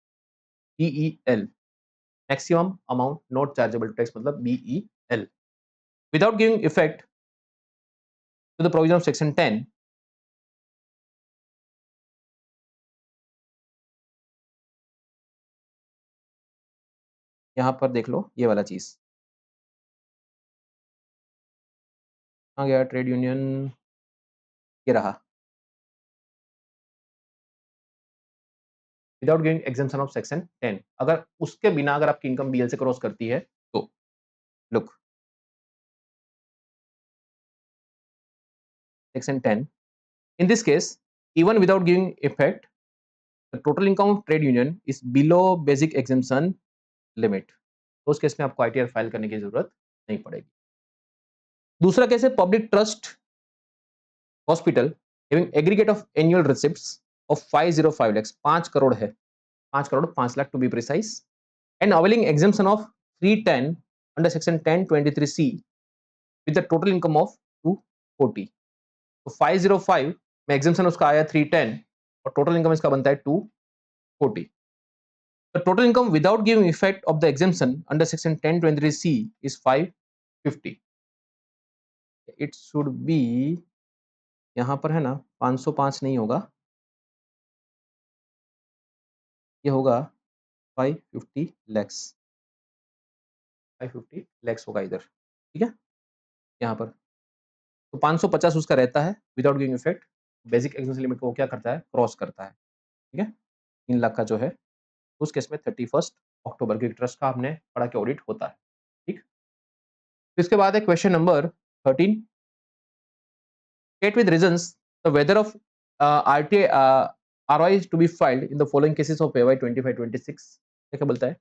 BEL, maximum amount not chargeable to tax, मतलब BEL, without giving effect to the provision of section 10. यहां पर देख लो ये वाला चीज आ गया, trade union ये रहा, without giving exemption of section 10, अगर उसके बिना अगर आपकी इनकम बीएल से क्रॉस करती है तो look section 10, in this case even without giving effect the total income of trade union is below basic exemption limit, तो उस केस में आपको आईटीआर फाइल करने की जरूरत नहीं पड़ेगी। दूसरा केस है public trust hospital having aggregate of annual receipts of 505 lakhs, 5 crore है, 5 crore 5 lakh to be precise, and availing exemption of 310 under section 1023C with the total income of 240, तो 505 में एग्जेम्पशन उसका आया 310 और टोटल इनकम इसका बनता है 240। The total income without giving effect of the exemption under section 1023C is 550. It should be, यहां पर है ना 505 नहीं होगा, ये होगा 550 lakhs, 550 lakhs होगा इधर, ठीक है यहाँ पर। तो 550 उसका रहता है without giving effect, basic exemption limit को वो क्या करता है, क्रॉस करता है, ठीक है। 3 लाख का जो है उस केस में 31 अक्टूबर की ट्रस्ट का हमने पढ़ा के ऑडिट होता है, ठीक। इसके बाद है question number 13, state with reasons the whether of RTA ROI is to be filed in the following cases of AY 25-26। क्या बोलता है,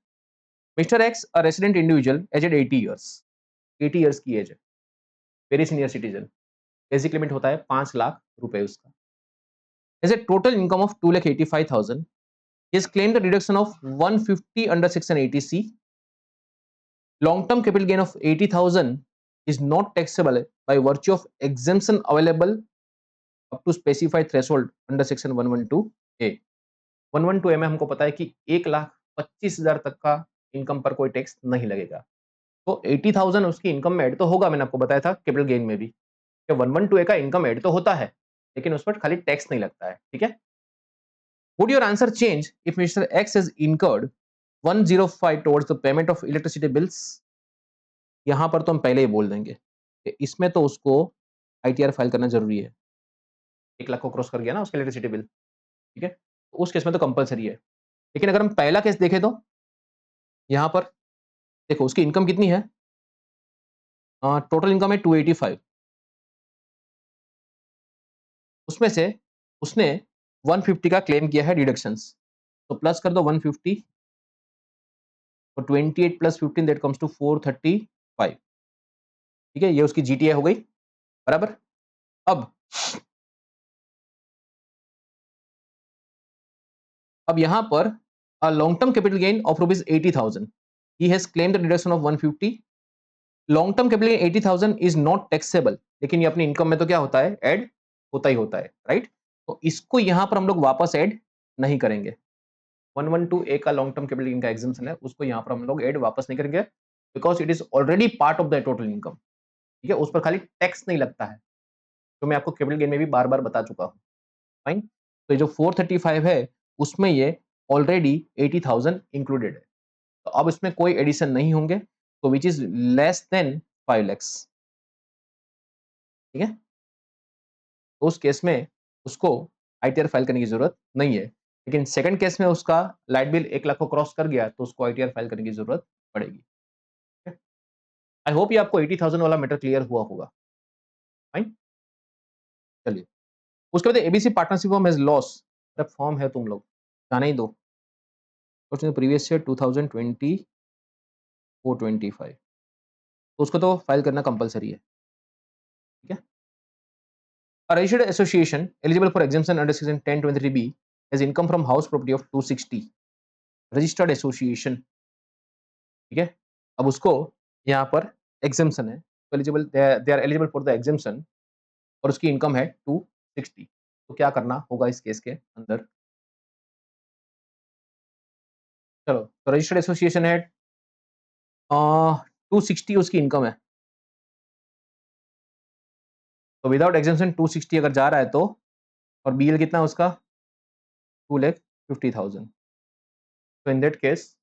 mister X a resident individual aged 80 years, 80 years की एज है, very senior citizen, basic limit होता है 5 लाख रुपए उसका, as a total income of 2,85,000, he has claimed the deduction of 150 under section 80C, long term capital gain of 80,000 is not taxable by virtue of exemption available up to specified threshold under section 112A। 112A में हमको पता है कि 1,25,000 तक का income पर कोई tax नहीं लगेगा, तो 80,000 उसकी इनकम में ऐड तो होगा, मैंने आपको बताया था कैपिटल गेन में भी कि 112A का इनकम ऐड तो होता है लेकिन उस पर खाली टैक्स नहीं लगता है, ठीक है। Would your answer change if Mr. X has incurred 105 towards the payment of electricity bills? यहां पर तो हम पहले ही बोल देंगे कि इसमें तो उसको आईटीआर फाइल करना जरूरी है, 1 लाख को क्रॉस कर गया ना उसका इलेक्ट्रिसिटी बिल, ठीक है, तो उस केस में तो कंपलसरी है। लेकिन अगर हम पहला केस देखें तो यहां पर देखो उसकी इनकम कितनी है, टोटल इनकम है 285, उसमें से उसने 150 का क्लेम किया है डिडक्शंस, तो प्लस कर दो 150, तो 28 प्लस 15 दैट कम्स टू 435, ठीक है, ये उसकी जीटीए हो गई बराबर। अब यहां पर long term capital gain of rupees 80,000, he has claimed the deduction of 150, long term capital gain 80,000 is not taxable, लेकिन ये अपनी इनकम में तो क्या होता है, ऐड होता ही होता है, राइट। तो इसको यहां पर हम लोग वापस ऐड नहीं करेंगे, 112A का लॉन्ग टर्म कैपिटल गेन का एग्जेम्पशन है, उसको यहां पर हम लोग ऐड वापस नहीं करेंगे because it is already part of the total income, ठीक है, उस पर खाली टैक्स नहीं लगता है, तो मैं आपको कैपिटल गेन में भी बार बार बता चुका हूं, फाइन। तो जो 435 है उसमें ये ऑलरेडी 80,000 इंक्लूडेड है, तो अब इसमें कोई एडिशन नहीं होंगे, तो which is less than 5 lakhs, ठीक है, तो उस केस में उसको आईटीआर फाइल करने की जरूरत नहीं है। लेकिन सेकंड केस में उसका लाइट बिल 1 लाख को क्रॉस कर गया तो उसको आईटीआर फाइल करने की जरूरत पड़ेगी। आई होप ये आपको 80,000 वाला मैटर क्लियर हुआ होगा, फाइन। चलिए उसके बाद ABC partnership form has loss, form है तुम लोग जाने ही दो, क्वेश्चन प्रीवियस ईयर 2020 425, तो उसको तो फाइल करना कंपलसरी है, ठीक है। A registered association eligible for exemption under section 1023B has income from house property of 260, registered association, ठीक है। अब उसको यहाँ पर एग्जेम्पशन है, eligible, they are eligible for the exemption, और उसकी इनकम है 260। तो क्या करना होगा इस केस के अंदर? चलो, तो रजिस्टर्ड एसोसिएशन है, 260 उसकी इनकम है, तो विदाउट एग्जेम्पशन 260 अगर जा रहा है तो, और बीएल कितना है उसका? 2,50,000। तो इन दैट केस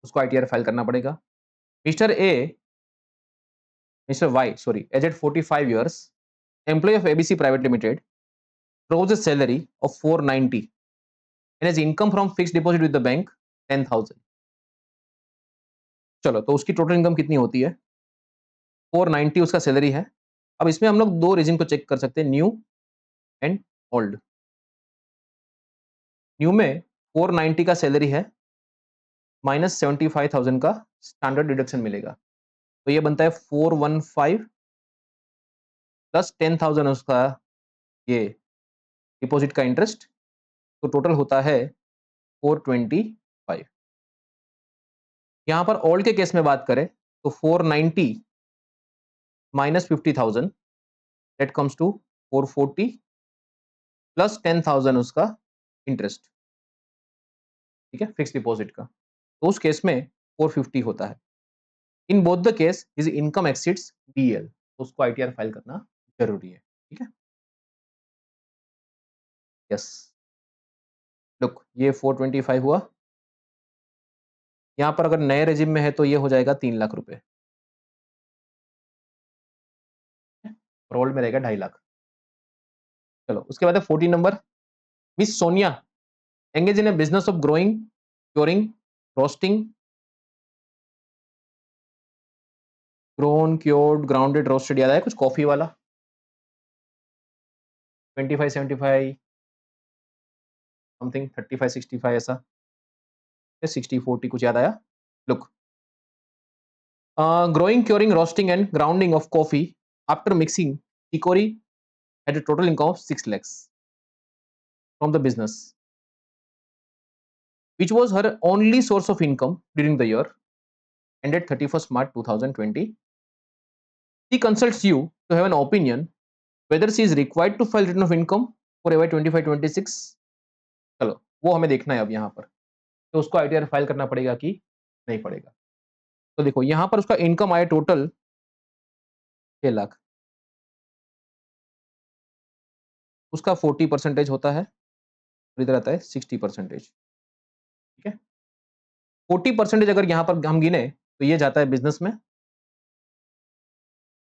उसको आईटीआर फाइल करना पड़ेगा। Mister A, mister Y sorry, aged 45 years, employee of ABC Private Limited, draws a salary of 490 and has income from fixed deposit with the bank 10,000। चलो, तो उसकी टोटल इनकम कितनी होती है? 490 उसका सैलरी है। अब इसमें हम लोग दो रीजन को चेक कर सकते हैं, न्यू एंड ओल्ड। न्यू में 490 का सैलरी है, माइनस 75,000 का स्टैंडर्ड डिडक्शन मिलेगा, तो ये बनता है 415 प्लस 10,000 उसका ये डिपॉजिट का इंटरेस्ट, तो टोटल होता है 425। यहाँ पर ओल्ड के केस में बात करें तो 490 minus 50,000 that comes to 440 plus 10,000 उसका इंटरेस्ट, ठीक है, फिक्स डिपॉजिट का, तो उस केस में 450 होता है। In both the case his income exceeds DL, तो उसको आईटीआर फाइल करना जरूरी है, ठीक है। यस, लुक ये 425 हुआ। यहाँ पर अगर नए रेजिम में है तो ये हो जाएगा 3 लाख रुपए, और ओल्ड में रहेगा 2.5 लाख। चलो, उसके बाद है 14 number, miss Sonia engage in A business of growing, curing, roasting, grown, cured, grounded, roasted, याद आया कुछ कॉफी वाला? 25-75 समथिंग, 35-65 ऐसा, 60-40 कुछ याद आया? Look, growing, curing, roasting and grounding of coffee after mixing chicory had a total income of 6 lakhs from the business, which was her only source of income during the year ended 31st March 2020. She consults you to have an opinion whether she is required to file return of income for AY 25-26। चलो, वो हमें देखना है अब यहाँ पर, तो उसको आईटीआर फाइल करना पड़ेगा कि नहीं पड़ेगा। तो देखो यहाँ पर उसका इनकम आया टोटल 6 लाख, उसका 40% होता है, और इधर आता है 60%, ठीक है। 40% अगर यहाँ पर हम गिने तो ये जाता है बिजनेस में,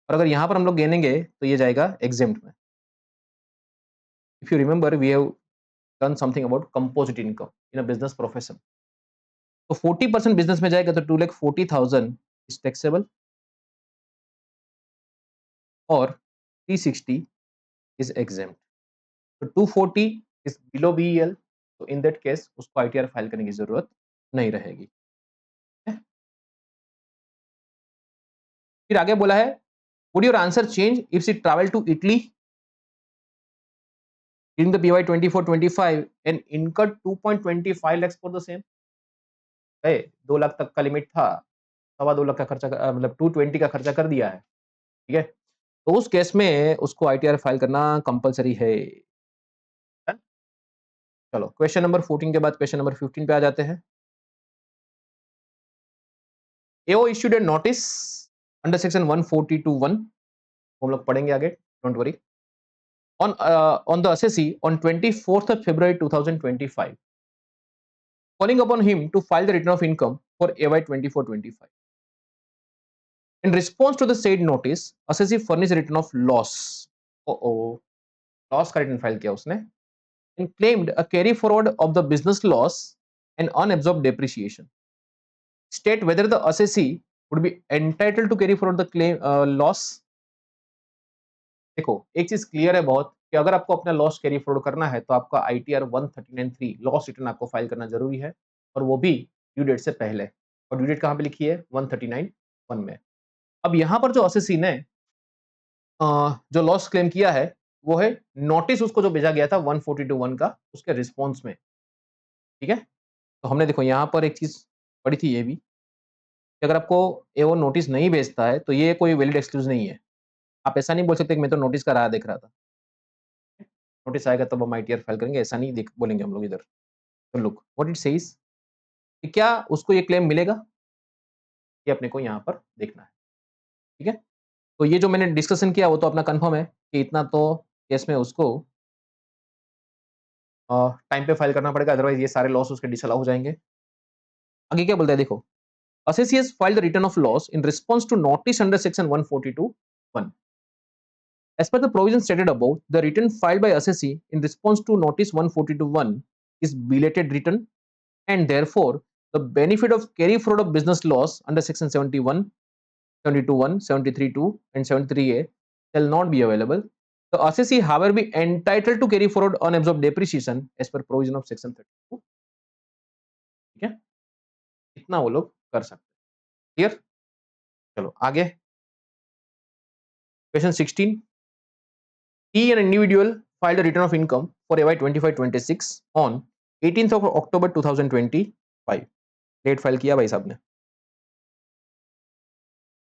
और अगर यहाँ पर हम लोग गिनेंगे तो ये जाएगा एग्जेम्प्ट में। If you remember we have done something about composite income in a business profession, तो 40% बिजनेस में जाएगा तो 2,40,000 इज टैक्सेबल और 360 इज एग्जेम्प्ट। तो 240 इज बिलो बीईएल, तो इन दैट केस उसको आईटीआर फाइल करने की जरूरत नहीं रहेगी। फिर आगे बोला है, would your answer change if she travel to Italy during the BY 24-25 and incurred 2.25 lakhs for the same? 2 lakh तक का लिमिट था, 2.25 लाख का खर्चा मतलब 220 का खर्चा कर दिया है, ठीक है, तो उस केस में उसको आईटीआर फाइल करना कंपलसरी है। चलो, क्वेश्चन नंबर 14 के बाद क्वेश्चन नंबर 15 पे आ जाते हैं। एओ इश्यूड ए नोटिस अंडर सेक्शन 142(1), हम लोग पढ़ेंगे आगे, don't worry, on the assessee on 24th of February 2025, calling upon him to file the return of income for AY 24-25. In response to the said notice, assessee furnished a return of loss. Loss का return file किया उसने, and claimed a carry forward of the business loss and unabsorbed depreciation. State whether the assessee would be entitled to carry forward the claim loss. देखो, एक चीज clear है बहुत कि अगर आपको अपना लॉस कैरी फॉरवर्ड करना है तो आपका आईटीआर 139(3) लॉस रिटर्न आपको फाइल करना जरूरी है, और वो भी ड्यू डेट से पहले, और ड्यू डेट कहाँ पे लिखी है? 139(1) में। अब यहाँ पर जो असेसी ने जो लॉस क्लेम किया है वो है नोटिस उसको जो भेजा गया था 142(1) का, उसके रिस्पॉन्स में, ठीक है। तो हमने देखो यहाँ पर एक चीज पढ़ी थी ये भी, कि अगर आपको ये वो नोटिस नहीं भेजता है तो ये कोई वैलिड एक्सक्यूज नहीं है। आप ऐसा नहीं बोल सकते कि मैं तो नोटिस का राह देख रहा था। नोटिस आएगा तब हम आईटीआर फाइल करेंगे, ऐसा नहीं बोलेंगे हम लोग इधर। तो लुक व्हाट इट सेज कि क्या उसको ये क्लेम मिलेगा, ये अपने को यहाँ पर देखना है। ठीक है, तो ये जो मैंने डिस्कशन किया वो तो अपना कंफर्म है कि इतना तो केस में उसको टाइम पे फाइल करना पड़ेगा, अदरवाइज ये सारे लॉस उसके डिसअलाउ हो जाएंगे। आगे क्या बोलता है देखो, assessee has filed the return of loss in response to notice under section 142(1). As per the provision stated above, the return filed by assessee in response to notice 142(1) is belated return, and therefore the benefit of carry forward of business loss under section 71, 72(1), 73(2), and 73A shall not be available. The assessee, however, be entitled to carry forward unabsorbed depreciation as per provision of section 32. ठीक है, इतना वो लोग कर सकते हैं। Clear? चलो आगे question 16। He, an individual, filed a return of income for AY 25-26 on 18th of October 2025. Date file किया भाई साहब ने,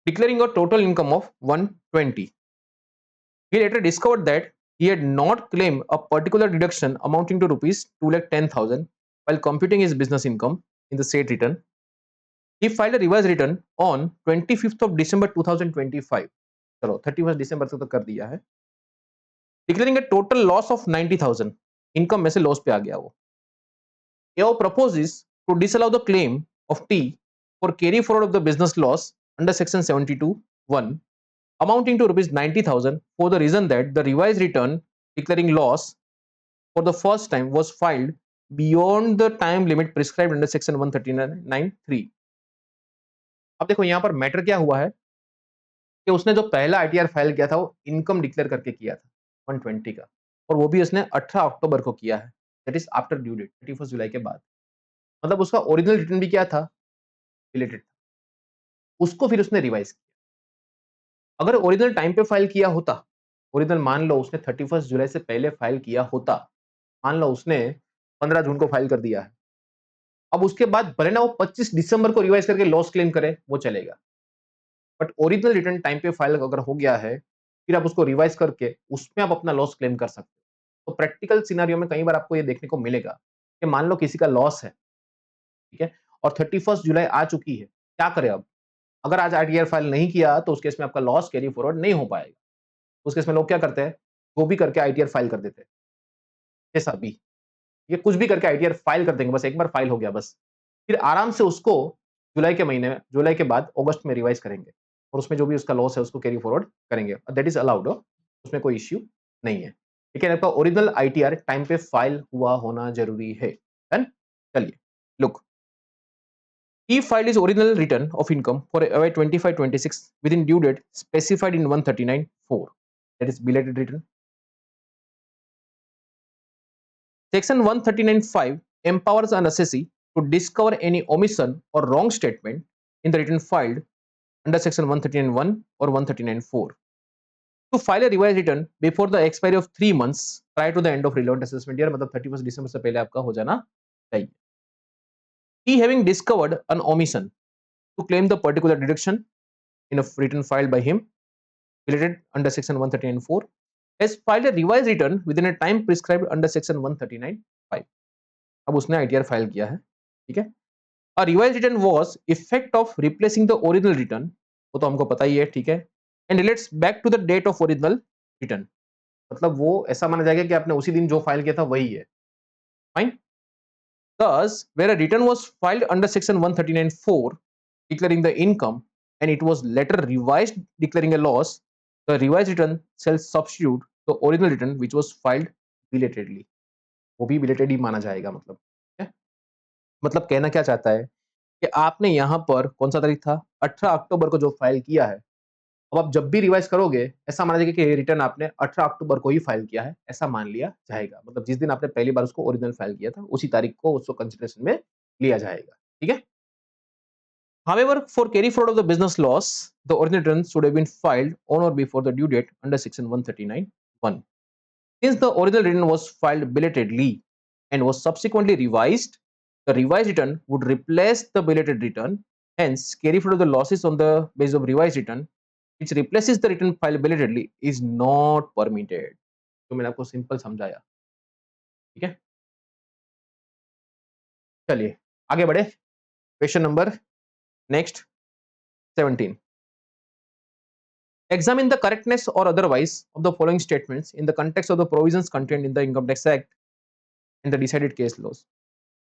declaring a total income of 120. He later discovered that he had not claimed a particular deduction amounting to rupees 2,10,000 while computing his business income in the said return. He filed a revised return on 25th of December 2025. चलो 31st दिसंबर तक तो कर दिया है। Declaring a total loss of 90,000. Income में से loss पे आ गया वो। AO proposes to disallow the claim of T for carry forward of the business loss under section 72(1) amounting to rupees 90,000 for the reason that the revised return declaring loss for the first time was filed beyond the time limit prescribed under section 139(3). अब देखो यहाँ पर matter क्या हुआ है कि उसने जो पहला आईटीआर फाइल किया था वो इनकम डिक्लेयर करके किया था 120 का, और वो भी उसने 18 अक्टूबर को किया है, that is after due date 31 जुलाई के बाद। मतलब उसका ओरिजिनल रिटर्न भी क्या था, रिलेटेड, उसको फिर उसने रिवाइज किया। अगर ओरिजिनल टाइम पे फाइल किया होता, ओरिजिनल मान लो उसने 31 जुलाई से पहले फाइल किया होता, मान लो उसने 15 जून को फाइल कर दिया है, अब उसके बाद भले ना वो 25 दिसंबर को रिवाइज करके लॉस क्लेम करे, वो चलेगा। बट ओरिजिनल रिटर्न टाइम पे फाइल अगर हो गया है, फिर आप उसको रिवाइज करके उसमें आप अपना लॉस क्लेम कर सकते हो। तो प्रैक्टिकल सिनेरियो में कई बार आपको ये देखने को मिलेगा कि मान लो किसी का लॉस है, ठीक है, और 31 जुलाई आ चुकी है, क्या करे अब? अगर आज आईटीआर फाइल नहीं किया तो उस केस में आपका लॉस कैरी फॉरवर्ड नहीं हो पाएगा। उस केस में लोग क्या करते हैं, वो भी करके आईटीआर फाइल कर देते हैं, जैसा भी ये कुछ भी करके आईटीआर फाइल कर देंगे, बस एक बार फाइल हो गया बस, फिर आराम से उसको जुलाई के महीने में, जुलाई के बाद अगस्त में रिवाइज करेंगे और उसमें जो भी उसका लॉस है उसको कैरी फॉरवर्ड करेंगे, दैट इज अलाउड, उसमें कोई इश्यू नहीं है। लेकिन आपका ओरिजिनल आईटीआर टाइम पे फाइल हुआ होना जरूरी है। डन, चलिए look, he filed his original return of income for FY 25-26 within due date specified in 139(4), that is belated return. Section 139(5) empowers an assessee to discover any omission or wrong statement in the return filed under section 139(1) or 139(4) to file a revised return before the expiry of 3 months prior to the end of relevant assessment year, मतलब 31 दिसंबर से पहले आपका हो जाना चाहिए। He having discovered an omission to claim the particular deduction in a return filed by him related under section 139(4) has filed a revised return within a time prescribed under section 139(5). अब उसने ITR file किया है, ठीक है। A revised return was effect of replacing the original return, वो तो हमको पता ही है, ठीक है, and relates back to the date of original return, मतलब वो ऐसा माना जाएगा कि आपने उसी दिन जो फाइल किया था वही है, fine. Thus, where a return was filed under section 139(4) declaring the income and it was later revised declaring a loss, the revised return shall substitute the original return which was filed belatedly, वो भी belated ही माना जाएगा, मतलब ठीक है? मतलब कहना क्या चाहता है कि आपने यहाँ पर कौन सा तारीख था, 18 अक्टूबर को जो फाइल किया है, अब आप जब भी रिवाइज करोगे ऐसा माना जाएगा कि ये रिटर्न आपने 18 अक्टूबर को ही फाइल किया है, ऐसा मान लिया जाएगा। मतलब जिस दिन आपने पहली बार उसको ओरिजिनल फाइल किया था उसी तारीख को उसको कंसिडरेशन में लिया जाएगा, ठीक है। However, for carry forward of the business loss, the original return should have been filed on or before the due date under section 139(1). Since the original return was filed belatedly and was subsequently revised, the revised return would replace the belated return Hence, carry forward the losses on the basis of revised return, which replaces the return filed belatedly, is not permitted. तो मैंने आपको simple समझाया, ठीक है? चलिए आगे बढ़े। Question number next 17. Examine the correctness or otherwise of the following statements in the context of the provisions contained in the Income Tax Act and the decided case laws.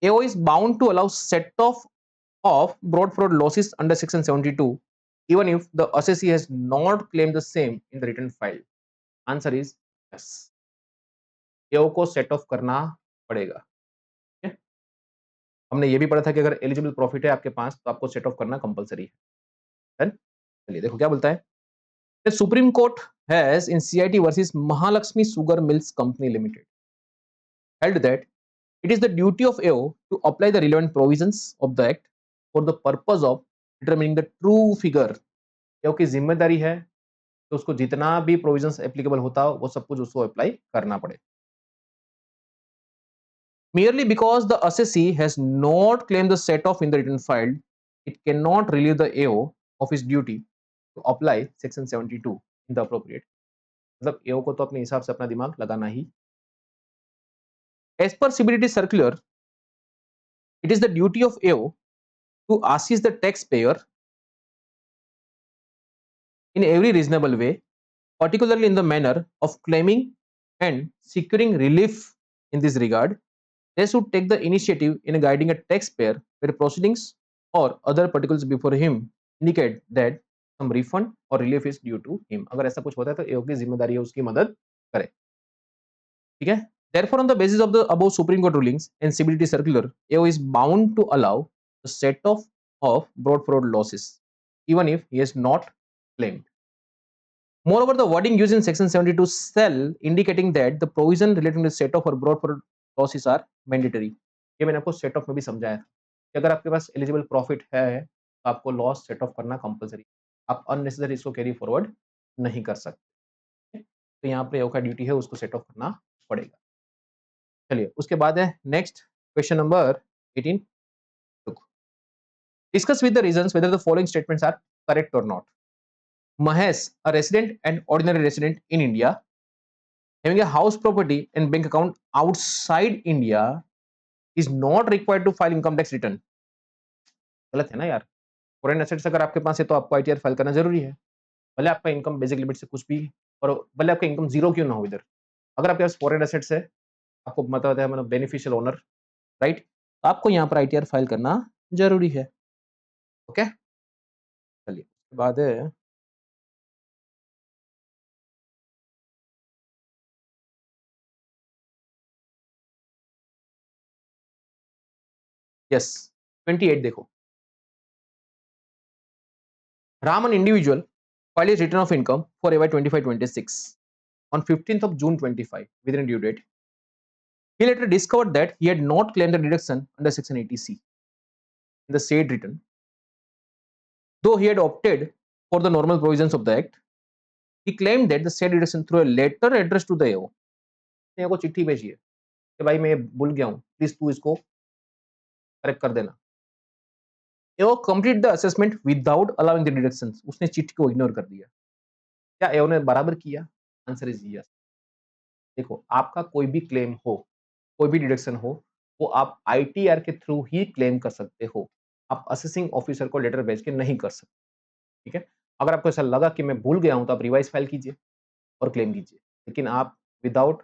AO is bound to allow set off of broad fraud losses under section 72 even if the assessee has not claimed the same in the return file. Answer is yes. AO को set of करना पड़ेगा, ठीक है? हमने ये भी पढ़ा था कि अगर एलिजिबल प्रॉफिट है आपके पास तो आपको सेट ऑफ करना कंपलसरी है। चलिए देखो क्या बोलता है। The Supreme Court has in CIT versus Mahalakshmi Sugar Mills Company Limited held that it is the duty of AO to apply the relevant provisions of the act for the purpose of determining the true figure. AO की जिम्मेदारी है तो उसको जितना भी provisions applicable होता हो वो सब कुछ उसको अप्लाई करना पड़े। Merely because the assessee has not claimed the set off in the return filed, it cannot relieve the AO of his duty to apply section 72 in the appropriate. मतलब AO को तो अपने हिसाब से अपना दिमाग लगाना ही। As per CBDT circular, it is the duty of AO to assist the taxpayer in every reasonable way, particularly in the manner of claiming and securing relief in this regard. They should take the initiative in guiding a taxpayer where proceedings or other particulars before him indicate that some refund or relief is due to him. अगर ऐसा कुछ होता है तो AO की जिम्मेदारी है उसकी मदद करे, ठीक है? Therefore, on the basis of the above Supreme Court rulings and CBDT circular, AO is bound to allow the set off of broad fraud losses, even if he has not claimed. Moreover, the wording used in section 72 shall indicating that the provision relating to set off or broad fraud losses are mandatory. ये मैंने आपको set of में भी समझाया था कि अगर आपके पास एलिजिबल प्रॉफिट है तो आपको लॉस सेट ऑफ करना कंपलसरी, आप अननेसेसरी इसको कैरी फॉरवर्ड नहीं कर सकते। तो यहाँ पे AO का ड्यूटी है उसको सेट ऑफ करना पड़ेगा। चलिए उसके बाद है next question number 18. Discuss with the reasons whether the following statements are correct or not. Mahesh, a resident and ordinary resident in India, having a house property and bank account outside India, is not required to file income tax return. गलत है ना यार। Foreign assets अगर आपके पास है तो आपको ITR file करना जरूरी है, भले आपका इनकम बेसिक लिमिट से कुछ भी और भले आपका इनकम जीरो क्यों ना हो इधर। अगर आपके पास फॉरेन एसेट्स है, आपको मतलब है मतलब बेनिफिशियल ओनर, राइट, तो आपको यहाँ पर आईटीआर फाइल करना जरूरी है। ओके, चलिए उसके बाद है यस 28 देखो। Ram, an individual, filed his return of income for FY 25-26 on 15th of June 25 within a due date. He later discovered that he had not claimed the deduction under Section 80C in the said return. Though he had opted for the normal provisions of the Act, he claimed that the said deduction through a letter addressed to the AO. AO को चिट्ठी भेजी है कि भाई मैं भूल गया हूँ, प्लीज तू इसको करेक्ट कर देना। AO complete the assessment without allowing the deductions. उसने चिट्ठी को इग्नोर कर दिया। क्या AO ने बराबर किया? Answer is yes. देखो आपका कोई भी क्लेम हो, कोई भी डिडक्शन हो, वो आप आईटीआर के थ्रू ही क्लेम कर सकते हो। आप असेसिंग ऑफिसर को लेटर भेज के नहीं कर सकते, ठीक है? अगर आपको ऐसा लगा कि मैं भूल गया हूँ तो आप रिवाइज फाइल कीजिए और क्लेम कीजिए, लेकिन आप विदाउट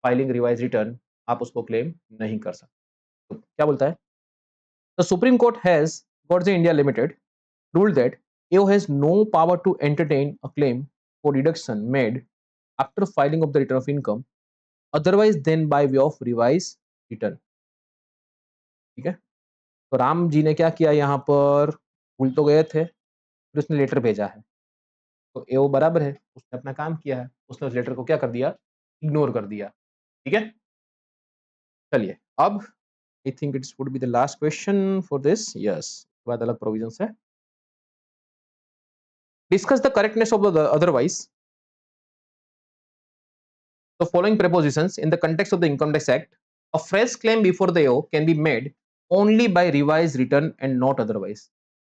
फाइलिंग रिवाइज रिटर्न आप उसको क्लेम नहीं कर सकते। तो क्या बोलता है? The Supreme Court has Godrej India Limited ruled that AO has no power to entertain a claim for deduction made after filing of the return of income otherwise than by way of revised return, ठीक है? तो राम जी ने क्या किया यहाँ पर, भूल तो गए थे, फिर उसने लेटर भेजा है, तो एओ बराबर है, उसने अपना काम किया है, उसने उस लेटर को क्या कर दिया, इग्नोर कर दिया, ठीक है? चलिए अब I think it's would be the last question for this, yes, बाद अलग प्रोविजंस है। Discuss the correctness of the otherwise the following prepositions in the context of the Income Tax Act. A fresh claim before the AO can be made only by revised return and not otherwise.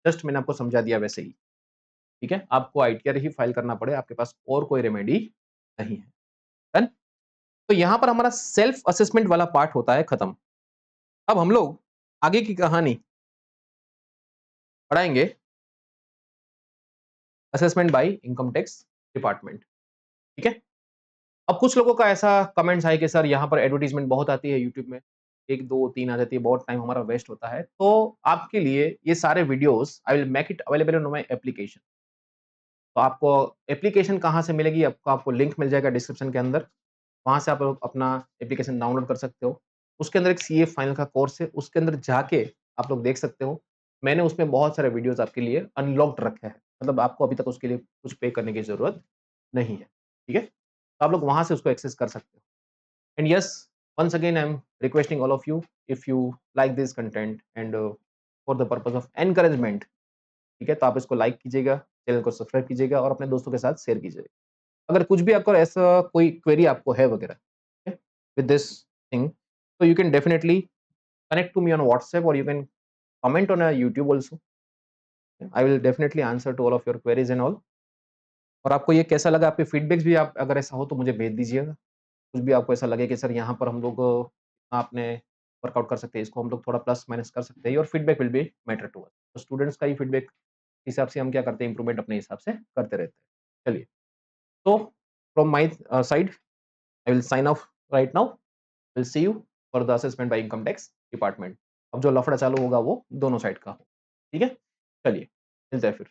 Just मैंने आपको समझा दिया वैसे ही, ठीक है? आपको ITR ही file करना पड़े, आपके पास और कोई रेमेडी नहीं है। डन? तो यहाँ पर हमारा सेल्फ असेसमेंट वाला पार्ट होता है खत्म। अब हम लोग आगे की कहानी पढ़ाएँगे assessment by income tax department, ठीक है? अब कुछ लोगों का ऐसा कमेंट्स आए कि सर यहाँ पर एडवर्टाइज़मेंट बहुत आती है यूट्यूब में, 1, 2, 3 आ जाती है, बहुत टाइम हमारा वेस्ट होता है। तो आपके लिए ये सारे videos I will make it available on my application. तो आपको एप्लीकेशन कहाँ से मिलेगी? आपको आपको लिंक मिल जाएगा डिस्क्रिप्शन के अंदर। वहाँ से आप लोग अपना एप्लीकेशन डाउनलोड कर सकते हो। उसके अंदर एक सीए फाइनल का कोर्स है, उसके अंदर जाके आप लोग देख सकते हो। मैंने उसमें बहुत सारे वीडियोज़ आपके लिए अनलॉक्ड रखे हैं। मतलब आपको अभी तक उसके लिए कुछ पे करने की ज़रूरत नहीं है, ठीक है? तो आप लोग वहाँ से उसको एक्सेस कर सकते हो। And yes, once again I am requesting all of you, if you like this content and for the purpose of encouragement, ठीक है? तो आप इसको लाइक कीजिएगा, चैनल को सब्सक्राइब कीजिएगा और अपने दोस्तों के साथ शेयर कीजिएगा। अगर कुछ भी आपका ऐसा कोई क्वेरी आपको है वगैरह, ठीक है, with this thing, so you can definitely connect to me on WhatsApp or you can comment on YouTube also. I will definitely answer to all of your queries and all. और आपको ये कैसा लगा? आपके फीडबैक्स भी आप अगर ऐसा हो तो मुझे भेज दीजिएगा। कुछ भी आपको ऐसा लगे कि सर यहाँ पर हम लोग आपने वर्कआउट कर सकते हैं, इसको हम लोग थोड़ा प्लस माइनस कर सकते हैं। Your feedback will be matter to us. तो स्टूडेंट्स का ही फीडबैक हिसाब से हम क्या करते हैं, इम्प्रूवमेंट अपने हिसाब से करते रहते हैं। चलिए, तो from my side I will sign off right now. Will see you for the assessment by income tax department. अब जो लफड़ा चालू होगा वो दोनों साइड का हो, ठीक है? चलिए, मिलते हैं फिर।